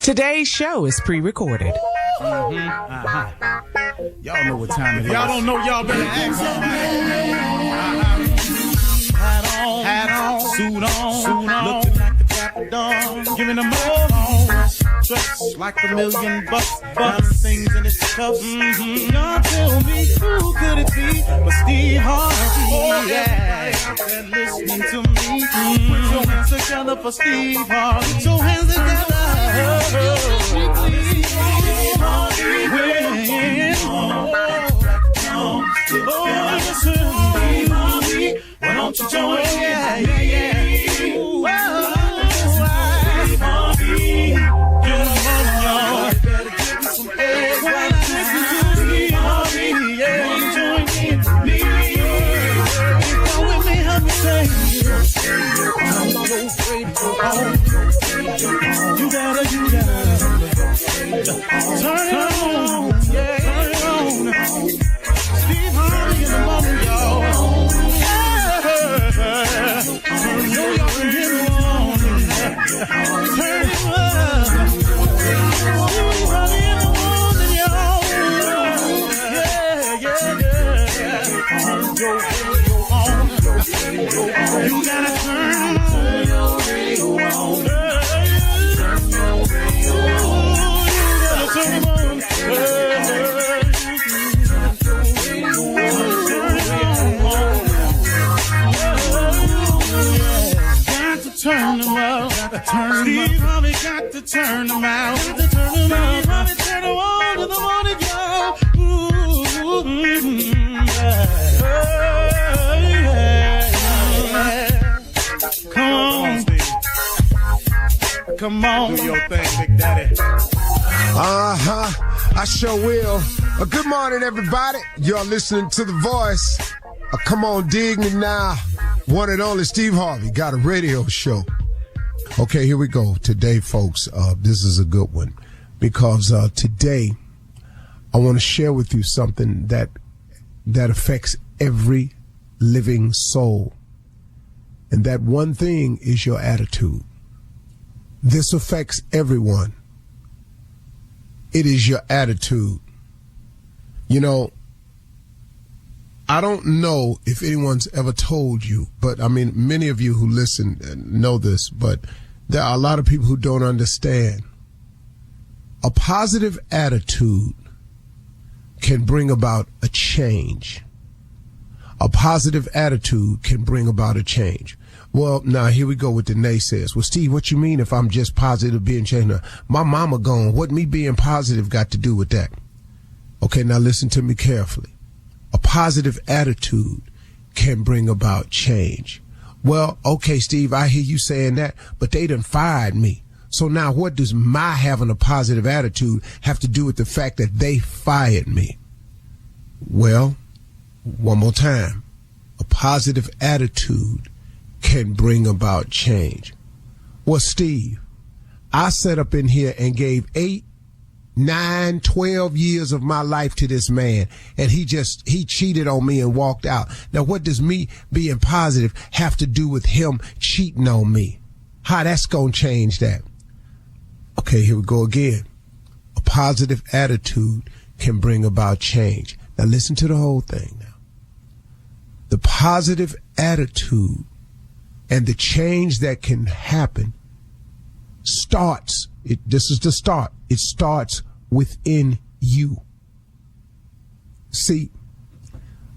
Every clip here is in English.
Today's show is pre-recorded. Y'all know what time it is. Y'all don't know, y'all better ask somebody. Hat on, suit on, looking like the Dapper Dawn, giving them all dressed like $1 million bucks, things in his cuffs. Y'all tell me who could it be but Steve Harvey? Oh yeah, and listening to me. Put your hands together for Steve Harvey. Put your hands together. Steve Harvey, why don't you join? Yeah. Steve Harvey, get him on, y'all. Better give me some eggs while I listen to Steve Harvey. Yeah, join me. Come with me, help me say. I'm so afraid to go home. You gotta turn it on. Yeah, turn it on. Steve Harvey in the morning, y'all. You gotta turn your radio on. Turn them out. Steve Harvey got to turn them out. Steve Harvey turn them on to the morning, y'all. Come on, Steve. Come on. Do your thing, Big Daddy. I sure will. Good morning, everybody. Y'all listening to The Voice. Come on, dig me now. One and only Steve Harvey got a radio show. Okay, here we go. Today, folks, this is a good one because today I want to share with you something that affects every living soul. And that one thing is your attitude. This affects everyone. It is your attitude. You know, I don't know if anyone's ever told you, but I mean, many of you who listen know this, but there are a lot of people who don't understand. A positive attitude can bring about a change. A positive attitude can bring about a change. Well, now here we go with the naysayers. Well, Steve, what you mean if I'm just positive being changed? Now, my mama gone. What me being positive got to do with that? Okay, now listen to me carefully. A positive attitude can bring about change. Well, okay, Steve, I hear you saying that, but they done fired me. So now what does my having a positive attitude have to do with the fact that they fired me? Well, one more time. A positive attitude can bring about change. Well, Steve, I sat up in here and gave 8, 9, 12 years of my life to this man, and he cheated on me and walked out. Now, what does me being positive have to do with him cheating on me? How that's gonna change that? Okay, here we go again. A positive attitude can bring about change. Now, listen to the whole thing now. The positive attitude and the change that can happen this is the start. It starts within you. See,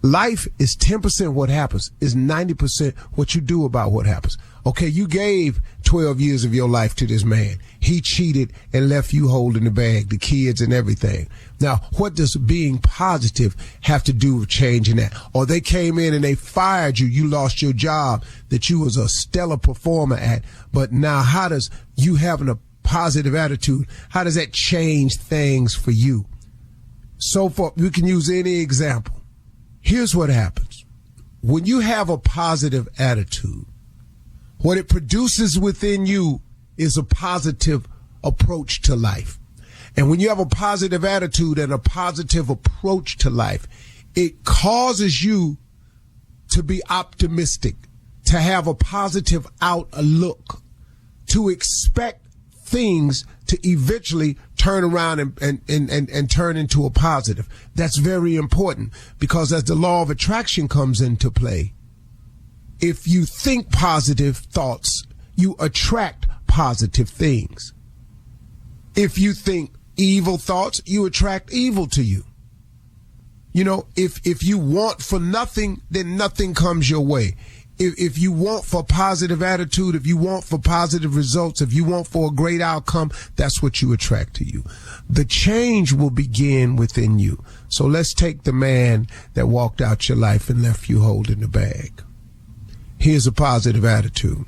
life is 10% what happens, is 90% what you do about what happens. Okay, you gave 12 years of your life to this man. He cheated and left you holding the bag, the kids and everything. Now, what does being positive have to do with changing that? Or they came in and they fired you. You lost your job that you was a stellar performer at. But now how does you having a positive attitude, how does that change things for you? So far, we can use any example. Here's what happens. When you have a positive attitude, what it produces within you is a positive approach to life. And when you have a positive attitude and a positive approach to life, it causes you to be optimistic, to have a positive outlook, to expect things to eventually turn around and turn into a positive. That's very important, because as the law of attraction comes into play, if you think positive thoughts, you attract positive things. If you think evil thoughts, you attract evil to you. You know, if you want for nothing, then nothing comes your way. If you want for positive attitude, if you want for positive results, if you want for a great outcome, that's what you attract to you. The change will begin within you. So let's take the man that walked out your life and left you holding the bag. Here's a positive attitude.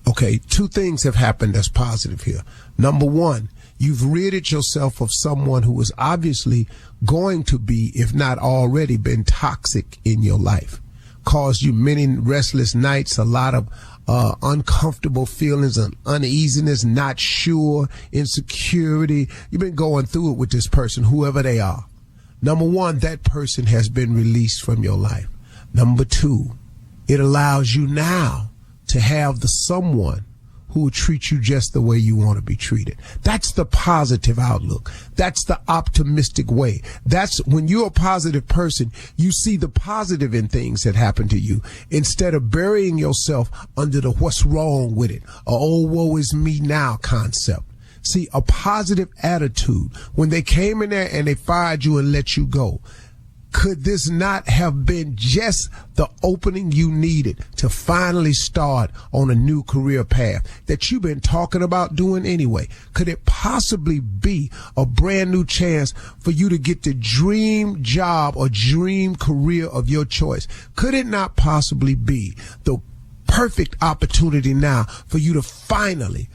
Okay, two things have happened that's positive here. Number one, you've ridded yourself of someone who is obviously going to be, if not already, been toxic in your life. Caused you many restless nights, a lot of uncomfortable feelings and uneasiness, not sure, insecurity. You've been going through it with this person, whoever they are. Number one, that person has been released from your life. Number two, it allows you now to have the someone who will treat you just the way you want to be treated. That's the positive outlook. That's the optimistic way. That's when you're a positive person, you see the positive in things that happen to you instead of burying yourself under the what's wrong with it, or oh, woe is me now concept. See, a positive attitude, when they came in there and they fired you and let you go, could this not have been just the opening you needed to finally start on a new career path that you've been talking about doing anyway? Could it possibly be a brand new chance for you to get the dream job or dream career of your choice? Could it not possibly be the perfect opportunity now for you to finally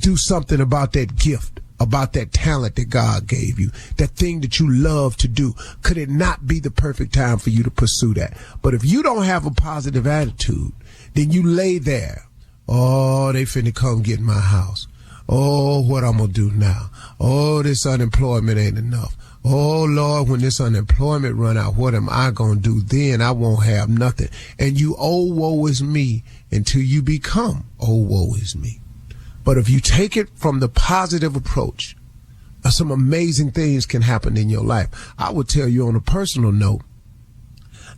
do something about that gift, about that talent that God gave you, that thing that you love to do? Could it not be the perfect time for you to pursue that? But if you don't have a positive attitude, then you lay there. Oh, they finna come get my house. Oh, what I'm gonna do now? Oh, this unemployment ain't enough. Oh, Lord, when this unemployment run out, what am I gonna do then? I won't have nothing. And you, oh, woe is me, until you become, oh, woe is me. But if you take it from the positive approach, some amazing things can happen in your life. I would tell you on a personal note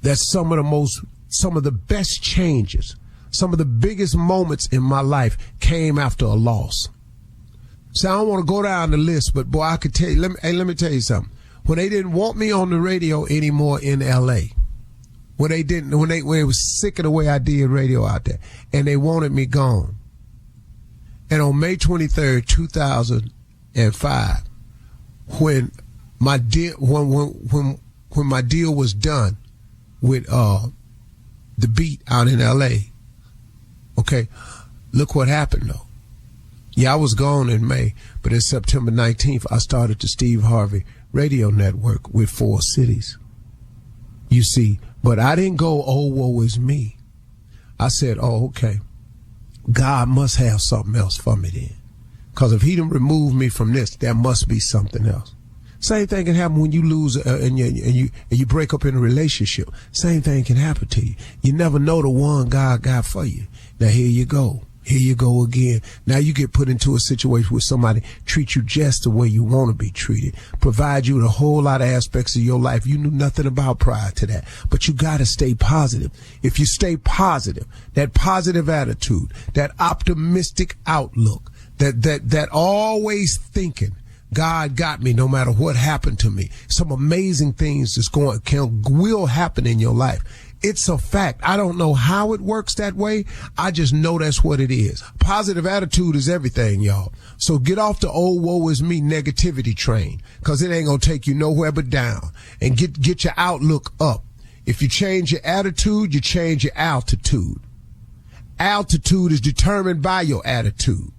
that some of the best changes, some of the biggest moments in my life came after a loss. So I don't want to go down the list, but boy, I could tell you, let me tell you something. When they didn't want me on the radio anymore in LA, when they was sick of the way I did radio out there, and they wanted me gone. And on May 23rd, 2005, when my deal was done with the Beat out in LA, okay, look what happened though. Yeah, I was gone in May, but in September 19th, I started the Steve Harvey radio network with 4 cities. You see, but I didn't go, oh, woe is me. I said, oh, okay. God must have something else for me then. Because if he didn't remove me from this, there must be something else. Same thing can happen when you lose and you break up in a relationship. Same thing can happen to you. You never know the one God got for you. Now here you go. Here you go again. Now you get put into a situation where somebody treats you just the way you want to be treated, provide you with a whole lot of aspects of your life you knew nothing about prior to that. But you got to stay positive. If you stay positive, that positive attitude, that optimistic outlook, that always thinking, God got me no matter what happened to me. Some amazing things will happen in your life. It's a fact. I don't know how it works that way. I just know that's what it is. Positive attitude is everything, y'all. So get off the old woe is me negativity train, because it ain't going to take you nowhere but down. And get your outlook up. If you change your attitude, you change your altitude. Altitude is determined by your attitude.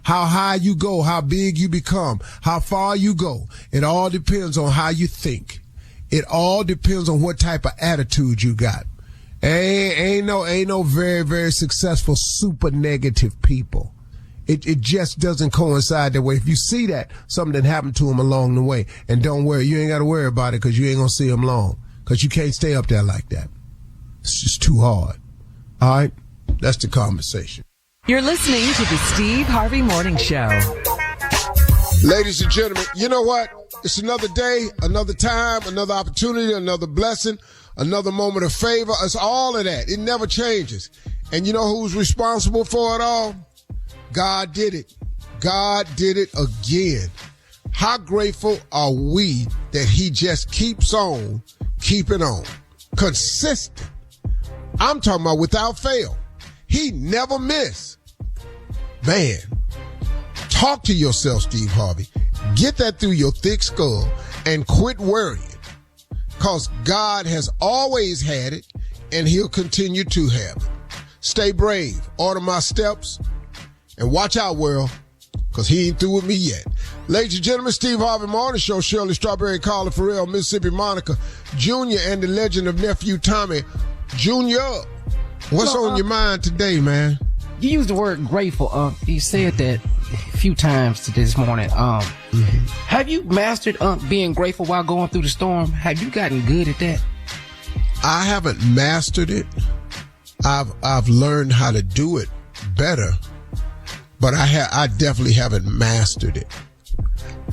How high you go, how big you become, how far you go. It all depends on how you think. It all depends on what type of attitude you got. Ain't no very, very successful super negative people. It just doesn't coincide that way. If you see that, something happened to them along the way, and don't worry, you ain't got to worry about it, because you ain't going to see them long, because you can't stay up there like that. It's just too hard. All right? That's the conversation. You're listening to the Steve Harvey Morning Show. Ladies and gentlemen, you know what? It's another day, another time, another opportunity, another blessing, another moment of favor. It's all of that. It never changes. And you know who's responsible for it all? God did it. God did it again. How grateful are we that he just keeps on keeping on? Consistent. I'm talking about without fail. He never missed. Man, talk to yourself, Steve Harvey. Get that through your thick skull and quit worrying. Because God has always had it, and he'll continue to have it. Stay brave. Order my steps. And watch out, world, because he ain't through with me yet. Ladies and gentlemen, Steve Harvey Morning Show, Shirley Strawberry, Carla Farrell, Mississippi Monica Jr., and the legend of Nephew Tommy Jr. What's on your mind today, man? You used the word grateful. You said that a few times this morning. Have you mastered being grateful while going through the storm? Have you gotten good at that? I haven't mastered it. I've learned how to do it better, but I definitely haven't mastered it.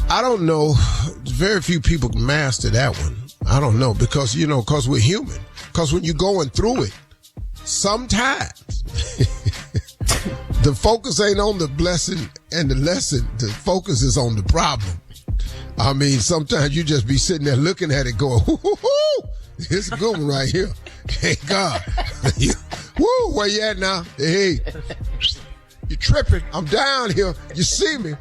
I don't know. Very few people can master that one. I don't know because we're human. Because when you're going through it, sometimes the focus ain't on the blessing and the lesson. The focus is on the problem. I mean, sometimes you just be sitting there looking at it going, whoo, it's a good one right here. Hey, God. Woo, where you at now? Hey, you tripping. I'm down here. You see me.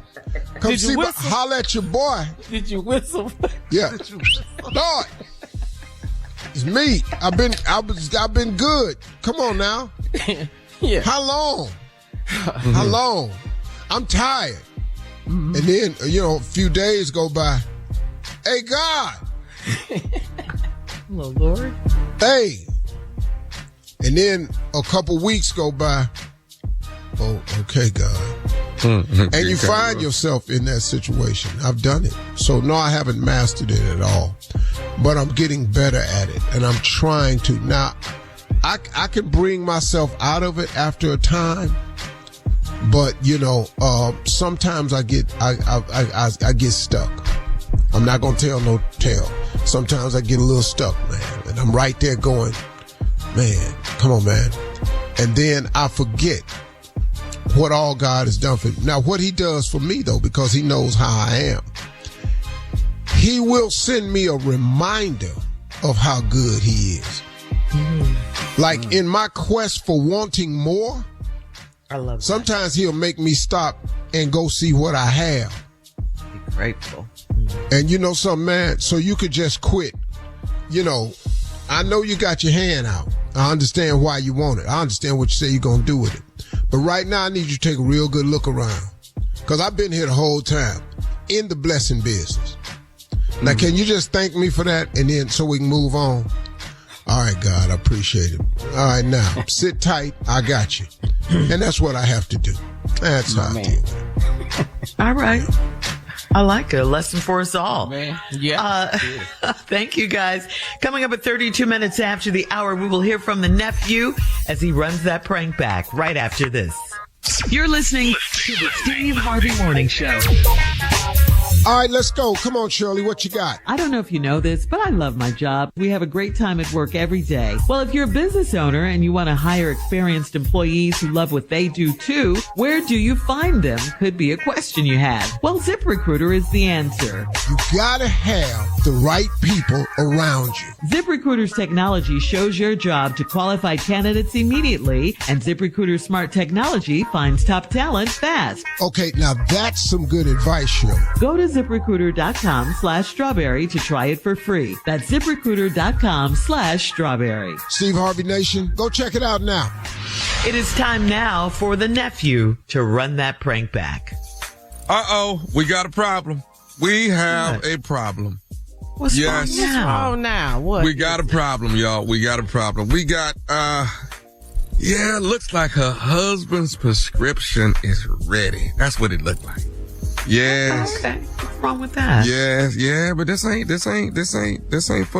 Come see me. Holler at your boy. Did you whistle? Yeah. Lord. It's me. I've been good. Come on now. Yeah. How long? How long? I'm tired. And then, a few days go by. Hey, God. Hello, Lord. Hey. And then a couple weeks go by. Oh, okay, God. And you find yourself in that situation. I've done it. So, no, I haven't mastered it at all. But I'm getting better at it. And I'm trying to. Now, I can bring myself out of it after a time. But, sometimes I get stuck. I'm not going to tell no tale. Sometimes I get a little stuck, man. And I'm right there going, man, come on, man. And then I forget what all God has done for me. Now, what he does for me, though, because he knows how I am, he will send me a reminder of how good he is. Like in my quest for wanting more, I love that. Sometimes he'll make me stop and go see what I have. Be grateful. And you know something, man? So you could just quit. I know you got your hand out. I understand why you want it. I understand what you say you're going to do with it. But right now, I need you to take a real good look around. Because I've been here the whole time in the blessing business. Now, can you just thank me for that? And then so we can move on? All right, God, I appreciate it. All right, now, sit tight. I got you. And that's what I have to do. That's how I deal with it. All right. I like it. A lesson for us all. Man. Yeah. Thank you, guys. Coming up at 32 minutes after the hour, we will hear from the nephew as he runs that prank back right after this. You're listening to the Steve Harvey Morning Show. All right, let's go. Come on, Shirley. What you got? I don't know if you know this, but I love my job. We have a great time at work every day. Well, if you're a business owner and you want to hire experienced employees who love what they do too, where do you find them? Could be a question you have. Well, ZipRecruiter is the answer. You gotta have the right people around you. ZipRecruiter's technology shows your job to qualified candidates immediately, and ZipRecruiter's smart technology finds top talent fast. Okay, now that's some good advice, Shirley. Go to ZipRecruiter.com/strawberry to try it for free. That's ZipRecruiter.com/strawberry. Steve Harvey Nation, go check it out now. It is time now for the nephew to run that prank back. Uh-oh, we got a problem. We have a problem. What's wrong now? Oh, now what? We got a problem, y'all. We got a problem. We got, looks like her husband's prescription is ready. That's what it looked like. Yes. Okay. What's wrong with that? Yes, yeah, but this ain't for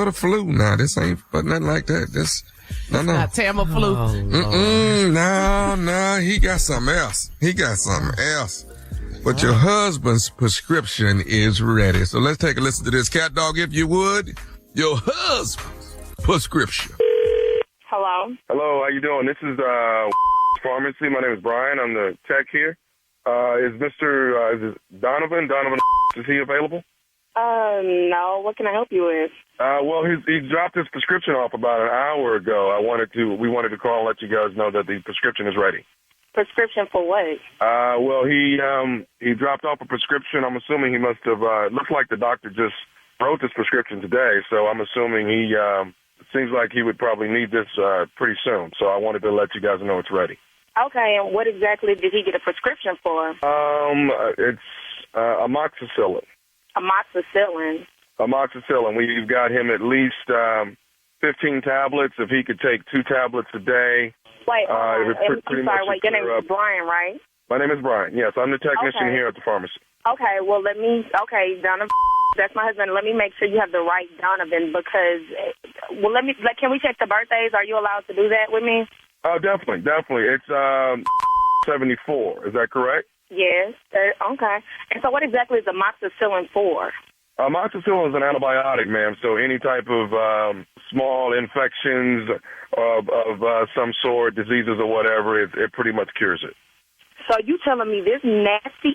the flu now. This ain't for nothing like that. No. Not Tamiflu. No, he got something else. But your husband's prescription is ready. So let's take a listen to this. Cat Dog, if you would. Your husband's prescription. Hello. Hello, how you doing? This is Pharmacy. My name is Brian. I'm the tech here. Is it Donovan? Is he available? No. What can I help you with? Well, he dropped his prescription off about an hour ago. We wanted to call and let you guys know that the prescription is ready. Prescription for what? Well, he dropped off a prescription. I'm assuming he must have, it looks like the doctor just wrote this prescription today, so I'm assuming it seems like he would probably need this pretty soon. So I wanted to let you guys know it's ready. Okay, and what exactly did he get a prescription for? It's amoxicillin. Amoxicillin. Amoxicillin. We've got him at least 15 tablets. If he could take 2 tablets a day. Wait, I'm sorry. Wait, your name is Brian, right? My name is Brian. Yes, I'm the technician here at the pharmacy. Okay, well, Donovan, that's my husband. Let me make sure you have the right Donovan because, can we check the birthdays? Are you allowed to do that with me? Definitely. It's 74. Is that correct? Yes. Okay. And so what exactly is amoxicillin for? Amoxicillin is an antibiotic, ma'am, so any type of small infections of some sort, diseases or whatever, it pretty much cures it. So you telling me this nasty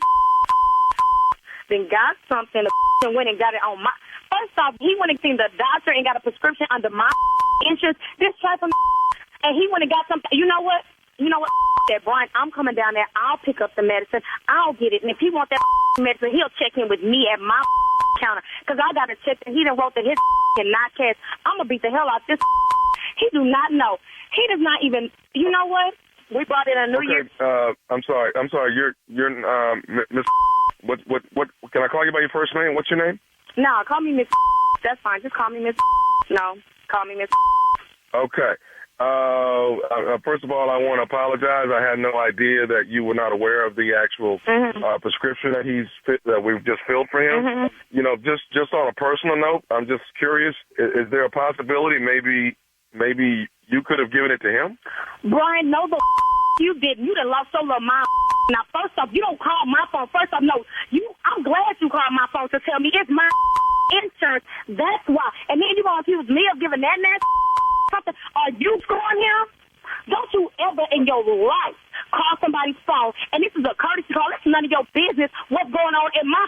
then got something and went and got it on my... First off, he went and seen the doctor and got a prescription under my insurance. This type of... And he went and got something... You know what? That Brian, I'm coming down there. I'll pick up the medicine. I'll get it. And if he wants that medicine, he'll check in with me at my counter. Because I got to check that he done wrote that his and not cash. I'm going to beat the hell out this. He do not know. He does not even... You know what? We brought in a New Year. I'm sorry. You're Miss... What? Can I call you by your first name? What's your name? No, call me Miss. That's fine. Just call me Miss. No, call me Miss. Okay. First of all, I want to apologize. I had no idea that you were not aware of the actual prescription that we've just filled for him. Mm-hmm. You know, just on a personal note, I'm just curious. Is there a possibility maybe you could have given it to him? Brian, no, you didn't. You done lost so little my. Now, first off, you don't call my phone. First off, no, I'm glad you called my phone to tell me it's my insurance. That's why. And then you want to accuse me of giving that nasty something. Are you screwing him? Don't you ever in your life call somebody's phone, and this is a courtesy call. It's none of your business what's going on in my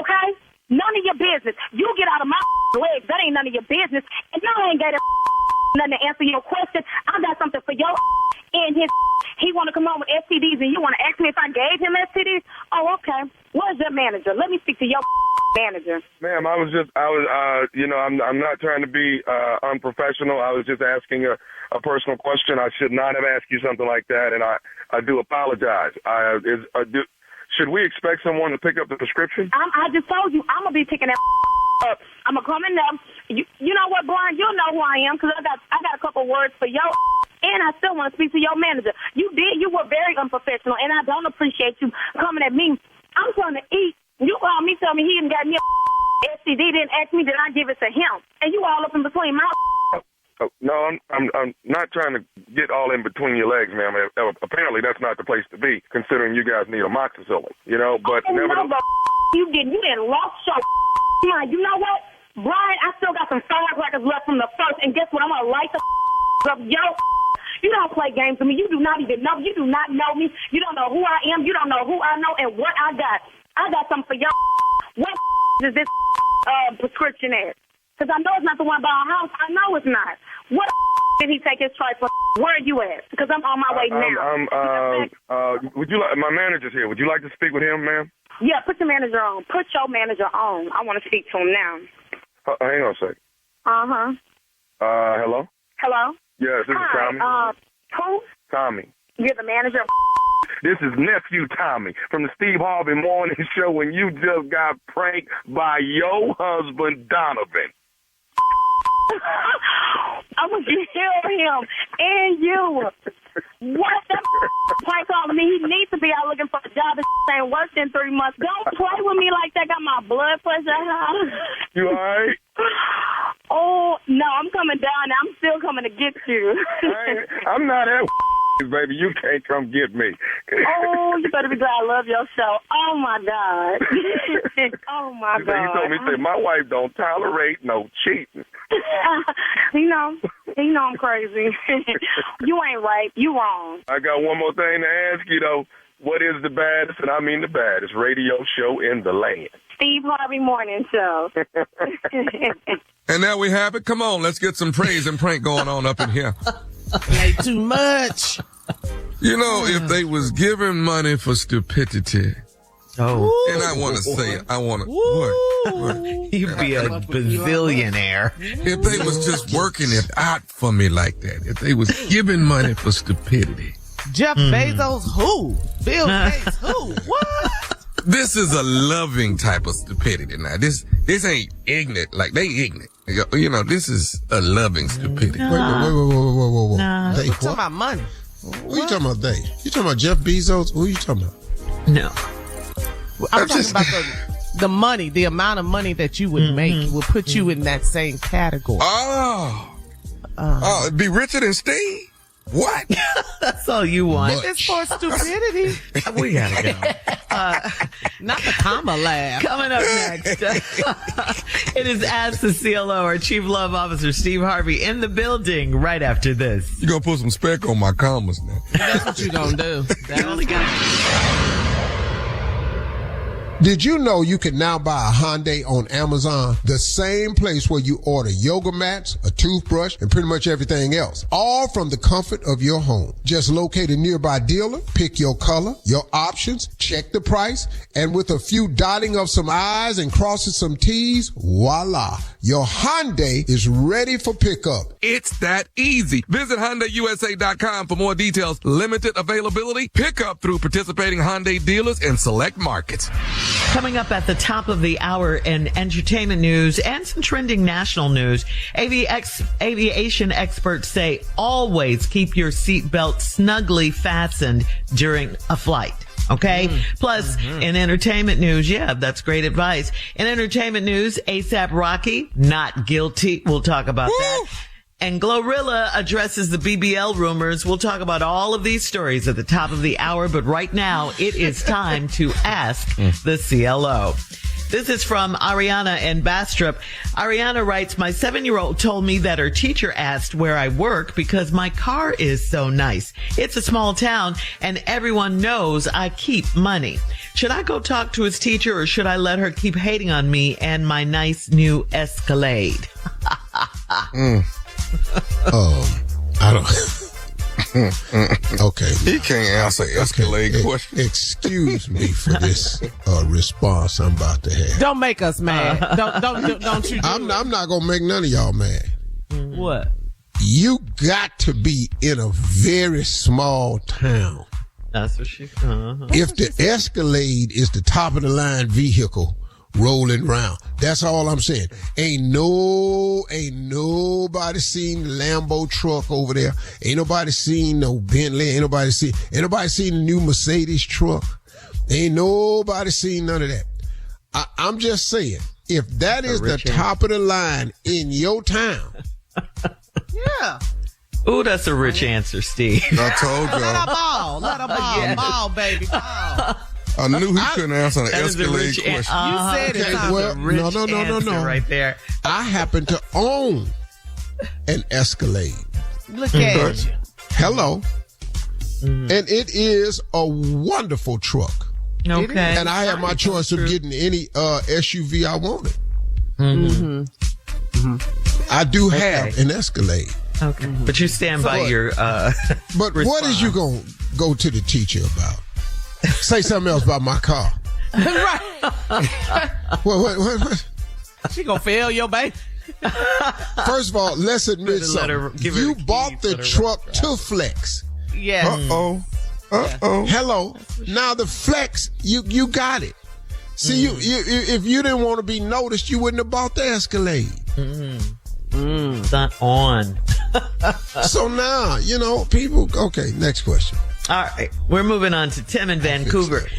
okay? None of your business. You get out of my legs. That ain't none of your business. And no, I ain't got nothing to answer your question. I got something for your and his. He want to come home with STDs, and you want to ask me if I gave him STDs? Oh, okay. Where's your manager? Let me speak to your manager. Ma'am, I'm not trying to be unprofessional. I was just asking a personal question. I should not have asked you something like that, and I do apologize. Should we expect someone to pick up the prescription? I just told you I'm gonna be picking that up. I'm gonna come in there. You know what, Brian? You'll know who I am because I got a couple words for your. And I still want to speak to your manager. You were very unprofessional, and I don't appreciate you coming at me. I'm trying to eat. You called me, tell me he didn't got me a STD, didn't ask me, did I give it to him? And you all up in between my... No, I'm not trying to get all in between your legs, ma'am. Apparently, that's not the place to be, considering you guys need amoxicillin, but never... No, you didn't lost your mind. You know what? Brian, I still got some firecrackers left from the first, and guess what? I'm going to light the up, You don't play games with me. You do not even know. You do not know me. You don't know who I am. You don't know who I know and what I got. I got something for y'all. What is this prescription at? Because I know it's not the one by our house. I know it's not. What did he take his tripe for? Where are you at? Because I'm on my way now. Would you like? My manager's here. Would you like to speak with him, ma'am? Yeah, put your manager on. Put your manager on. I want to speak to him now. Hang on a sec. Hello? Hello? Yes, this is Tommy. Who? Tommy. You're the manager? This is nephew Tommy from the Steve Harvey Morning Show when you just got pranked by your husband, Donovan. I'm going to kill him and you. What the prank calling me? He needs to be out looking for a job. This ain't worked in 3 months. Don't play with me like that. Got my blood pressure high. You all right? Oh, no, I'm coming down. I'm still coming to get you. I'm not at baby. You can't come get me. Oh, you better be glad I love your show. Oh, my God. Oh, my God. He told me, he said, my wife don't tolerate no cheating. He know I'm crazy. You ain't right. You wrong. I got one more thing to ask you, though. What is the baddest, and I mean the baddest, radio show in the land? Steve Harvey Morning Show. And there we have it. Come on, let's get some praise and prank going on up in here. Play too much. You know, if they was giving money for stupidity, and I want to say it, what? You'd be a bazillionaire. If they was just working it out for me like that, if they was giving money for stupidity. Jeff Bezos, who? Bill Gates, who? What? This is a loving type of stupidity. Now, this ain't ignorant. Like, they ignorant. You know, this is a loving stupidity. Wait. No. They We're talking about money. Who you talking about, they? You talking about Jeff Bezos? Who you talking about? No. I'm talking about the money, the amount of money that you would make will put you in that same category. Be richer than Steve? What? That's all you want. It's for stupidity. We gotta go. Not the comma laugh. Coming up next, it is Ask the CLO, our Chief Love Officer, Steve Harvey, in the building right after this. You gonna put some spec on my commas now. That's what you gonna do. You only got Did you know you can now buy a Hyundai on Amazon? The same place where you order yoga mats, a toothbrush, and pretty much everything else. All from the comfort of your home. Just locate a nearby dealer, pick your color, your options, check the price, and with a few dotting of some I's and crossing some T's, voila. Your Hyundai is ready for pickup. It's that easy. Visit HyundaiUSA.com for more details. Limited availability. Pickup through participating Hyundai dealers in select markets. Coming up at the top of the hour in entertainment news and some trending national news, aviation experts say always keep your seatbelt snugly fastened during a flight. Okay. Plus, in entertainment news, that's great advice. In entertainment news, ASAP Rocky, not guilty. We'll talk about that. And Glorilla addresses the BBL rumors. We'll talk about all of these stories at the top of the hour. But right now, it is time to ask the CLO. This is from Ariana in Bastrop. Ariana writes, my 7-year-old told me that her teacher asked where I work because my car is so nice. It's a small town and everyone knows I keep money. Should I go talk to his teacher or should I let her keep hating on me and my nice new Escalade? I don't. Okay. He can't answer Escalade question. Excuse me for this response I'm about to have. Don't make us mad. Don't you? I'm not gonna make none of y'all mad. What? You got to be in a very small town. That's what she. If the Escalade is the top of the line vehicle rolling around, that's all I'm saying. Ain't nobody seen the Lambo truck over there. Ain't nobody seen no Bentley. Ain't nobody seen the new Mercedes truck. Ain't nobody seen none of that. I'm just saying, if that is the top of the line in your town. Yeah. Ooh, that's a rich answer, Steve. I told y'all. Let her ball. Let her ball. Yes. Ball, baby. Ball. I knew he couldn't answer an That is a Escalade rich question. You said it. Okay, well, no. Right there. I happen to own an Escalade. Look at you. Hello. And it is a wonderful truck. Okay. And I have my choice of getting any SUV I wanted. I do have an Escalade. Okay. But you stand by your But what is you going to go to the teacher about? Say something else about my car. Right. What? She gonna fail your baby. First of all, let's admit Let her- something. give her You the bought keys, the let her truck to flex. Yes. Hello. Now the flex, you got it. See, you if you didn't want to be noticed, you wouldn't have bought the Escalade. It's not on. So now, people. Okay, next question. All right. We're moving on to Tim in Vancouver.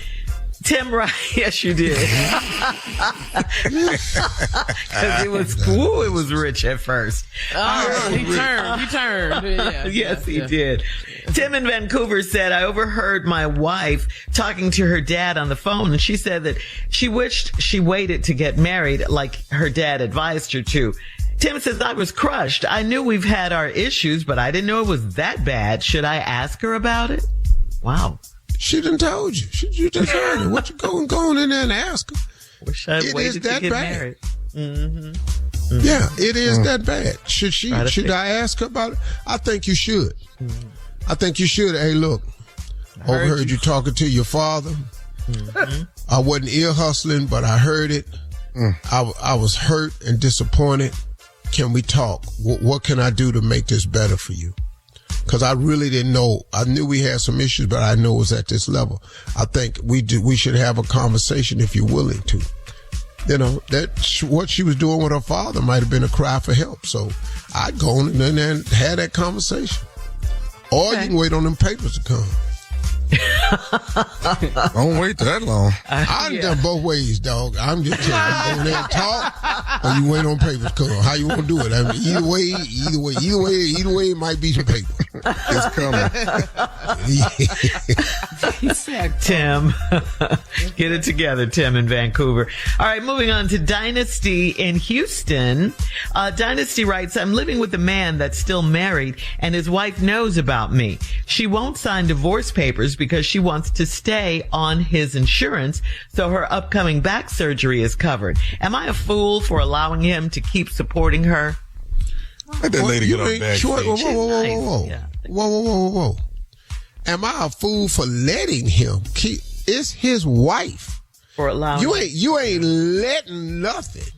Tim, right? Yes, you did. Because it was rich at first. He turned. Yeah. Yes, he did. Tim in Vancouver said, I overheard my wife talking to her dad on the phone, and she said that she wished she waited to get married like her dad advised her to. Tim says, I was crushed. I knew we've had our issues, but I didn't know it was that bad. Should I ask her about it? Wow. She done told you. You just heard her. What you going in there and ask her? Wish I waited to get married. Mm-hmm. Yeah, it is that bad. Should I ask her about it? I think you should. Mm-hmm. I think you should. Hey, look, overheard you talking to your father. Mm-hmm. I wasn't ear hustling, but I heard it. I was hurt and disappointed. Can we talk? What can I do to make this better for you? Because I really didn't know. I knew we had some issues, but I know it was at this level. I think we should have a conversation if you're willing to. You know, what she was doing with her father might have been a cry for help. So I'd go on and then have that conversation. Or you can wait on them papers to come. Don't wait that long. I've done both ways, dog. I'm just telling you, go in there and talk, or you wait on papers to come. How you want to do it? I mean, either way, it might be some paper. It's coming. Tim, get it together, Tim in Vancouver. All right, moving on to Dynasty in Houston. Dynasty writes, I'm living with a man that's still married, and his wife knows about me. She won't sign divorce papers because she wants to stay on his insurance, so her upcoming back surgery is covered. Am I a fool for allowing him to keep supporting her? Let that lady get on back. Whoa. Am I a fool for letting him keep? It's his wife. For allowing you ain't letting nothing.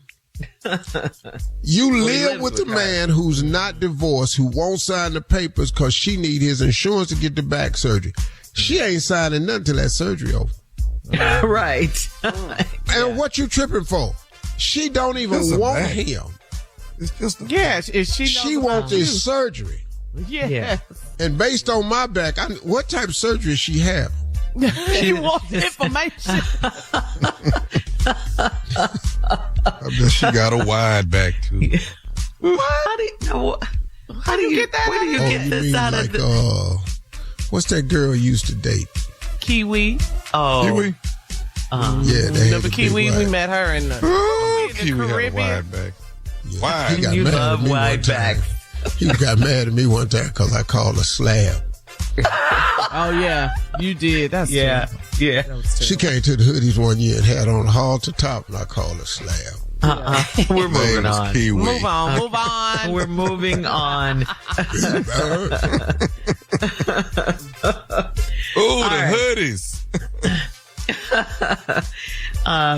You live with a man who's not divorced, who won't sign the papers because she need his insurance to get the back surgery. She ain't signing nothing till that surgery over. Right. And what you tripping for? She don't even want him. It's just she wants his surgery. Yeah. And based on my back, what type of surgery does she have? She wants information. I bet she got a wide back too. What? How do you get that? Where do you get this out of the... what's that girl used to date? Kiwi. Oh. Kiwi? Yeah, they remember Kiwi? We met her in the Kiwi Caribbean. had a wide back. Yeah, Wide. You love wide backs. He got mad at me one time because I called her slab. Oh, yeah. You did. That's yeah. true. Yeah. She came to the hoodies one year and had on a halter top, and I called her slab. We're moving on. Kiwi. Move on. We're moving on. Oh, the hoodies.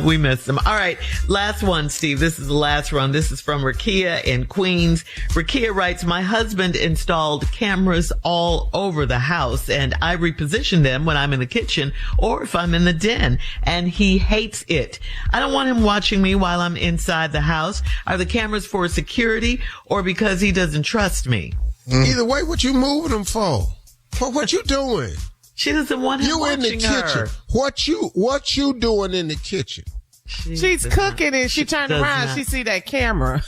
We missed them. All right. Last one, Steve. This is the last one. This is from Rakia in Queens. Rakia writes, my husband installed cameras all over the house, and I reposition them when I'm in the kitchen or if I'm in the den, and he hates it. I don't want him watching me while I'm inside the house. Are the cameras for security or because he doesn't trust me? Either way, what you moving them for? What you doing? She doesn't want him watching her. You in the kitchen. What you doing in the kitchen? She's cooking and she turned around. She see that camera.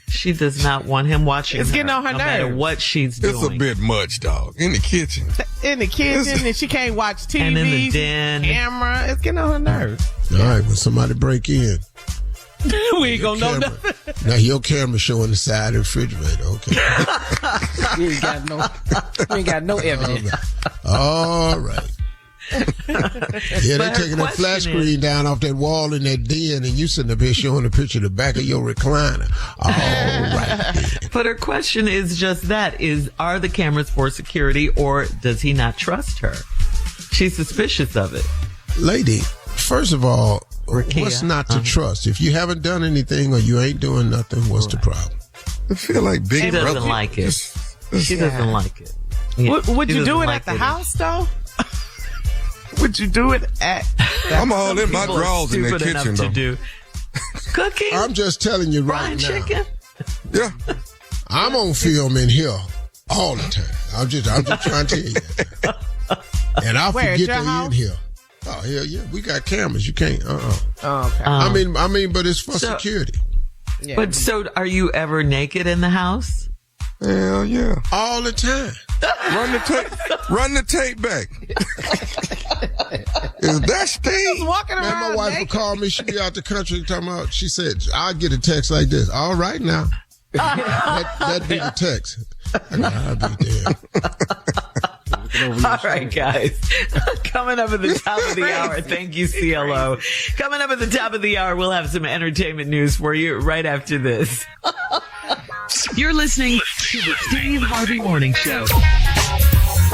She does not want him watching. It's getting on her no nerves. matter what she's doing. It's a bit much, dog. In the kitchen. And she can't watch TV. And in the den. Camera. It's getting on her nerves. All right, when somebody break in. We ain't gonna know nothing. Now your camera showing the side of the refrigerator. Okay. You ain't got no evidence. All right. Yeah, they're taking that flat screen down off that wall in that den, and you sitting up here showing a picture of the back of your recliner. All right. But her question is just that: are the cameras for security, or does he not trust her? She's suspicious of it. Lady, first of all, Rakia, what's not to trust? If you haven't done anything or you ain't doing nothing, what's the problem? I feel like big She doesn't like it. She doesn't like it. Yeah. Would you do it at the house, though? Would you do it at... I'm all in my drawers in the kitchen, though. Cooking? I'm just telling you right now. Chicken? Yeah. I'm on film in here all the time. I'm just trying to tell you that. And I forget they're in here. Oh, hell yeah. We got cameras. You can't, Oh, okay. I mean, but it's for security. Yeah. But so are you ever naked in the house? Hell yeah. All the time. Run the tape back. Is that Steve? Walking Man, around my wife would call me. She'd be out the country talking about, she said, I'd get a text like this. All right now. That'd be the text. I'll be there. All right, guys. Coming up at the top of the hour. Thank you, CLO. Coming up at the top of the hour, we'll have some entertainment news for you right after this. You're listening to the Steve Harvey Morning Show.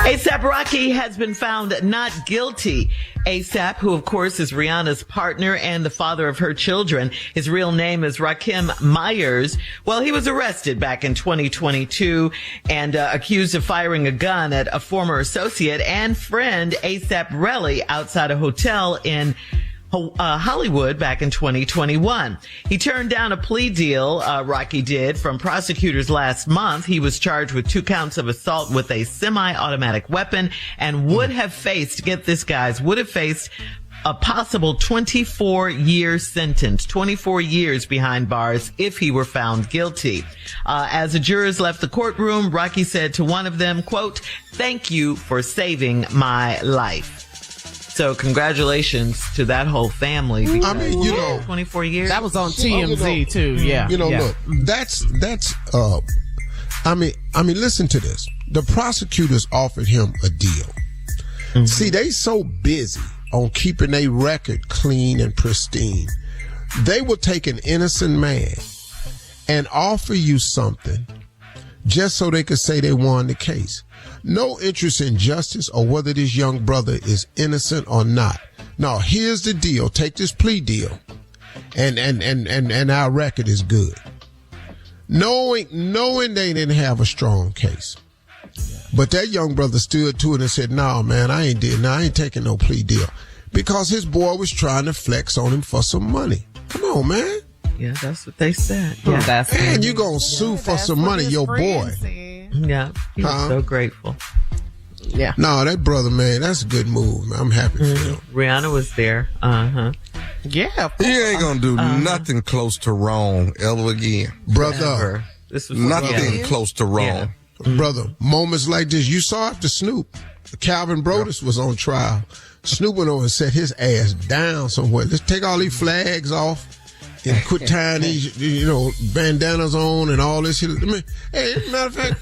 A$AP Rocky has been found not guilty. A$AP, who of course is Rihanna's partner and the father of her children, his real name is Rakim Myers. Well, he was arrested back in 2022 and accused of firing a gun at a former associate and friend, A$AP Relly, outside a hotel in Hollywood back in 2021. He turned down a plea deal, Rocky did, from prosecutors last month. He was charged with 2 counts of assault with a semi-automatic weapon and would have faced a possible 24-year sentence, 24 years behind bars if he were found guilty. As the jurors left the courtroom, Rocky said to one of them, quote, "Thank you for saving my life." So congratulations to that whole family. I mean, 24 years. That was on TMZ too. Yeah. Look, that's, listen to this. The prosecutors offered him a deal. Mm-hmm. See, they so busy on keeping their record clean and pristine. They will take an innocent man and offer you something just so they could say they won the case. No interest in justice or whether this young brother is innocent or not. No, here's the deal. Take this plea deal and our record is good. Knowing they didn't have a strong case. But that young brother stood to it and said, "No, man, I ain't taking no plea deal." Because his boy was trying to flex on him for some money. Come on, man. Yeah, that's what they said. Yeah, and you gonna sue for some money, your boy. Yeah, he was so grateful. Yeah. No, that brother, man, that's a good move, man. I'm happy for him. Rihanna was there. Yeah. He ain't gonna do nothing close to wrong ever again. Brother. This was Nothing close to wrong. Yeah. Brother, moments like this, you saw after Snoop. Calvin Brodus was on trial. Snoop went over and set his ass down somewhere. Let's take all these flags off and quit tying these, bandanas on and all this shit. Hey, matter of fact,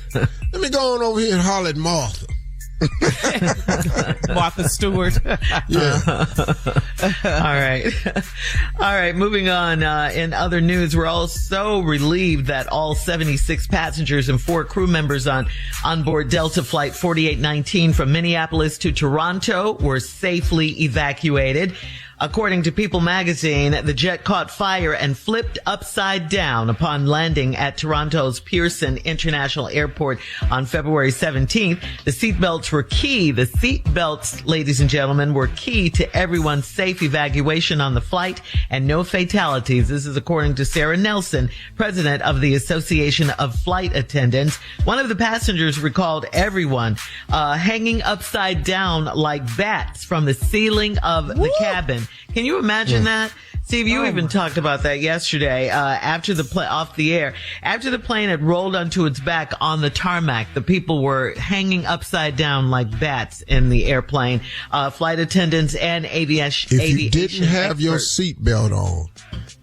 let me go on over here and holler at Martha. Martha Stewart. Yeah. All right. Moving on. In other news, we're all so relieved that all 76 passengers and 4 crew members on board Delta Flight 4819 from Minneapolis to Toronto were safely evacuated. According to People magazine, the jet caught fire and flipped upside down upon landing at Toronto's Pearson International Airport on February 17th. The seatbelts were key. The seatbelts, ladies and gentlemen, were key to everyone's safe evacuation on the flight and no fatalities. This is according to Sarah Nelson, president of the Association of Flight Attendants. One of the passengers recalled everyone hanging upside down like bats from the ceiling of the cabin. Can you imagine that? Steve, you even talked about that yesterday, after the off the air. After the plane had rolled onto its back on the tarmac, the people were hanging upside down like bats in the airplane. Flight attendants and aviation If you didn't have your seatbelt on,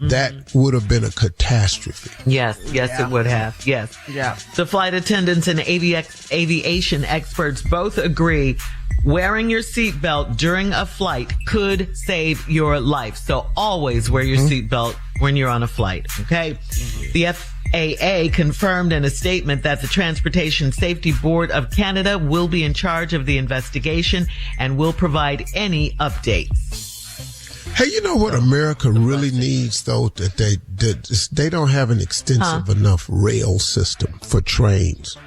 that would have been a catastrophe. Yes, it would have. Yes. Yeah. The flight attendants and aviation experts both agree wearing your seatbelt during a flight could save your life. So always wear your seatbelt when you're on a flight, okay? The FAA confirmed in a statement that the Transportation Safety Board of Canada will be in charge of the investigation and will provide any updates. Hey, you know what America really needs, though? That they don't have an extensive enough rail system for trains.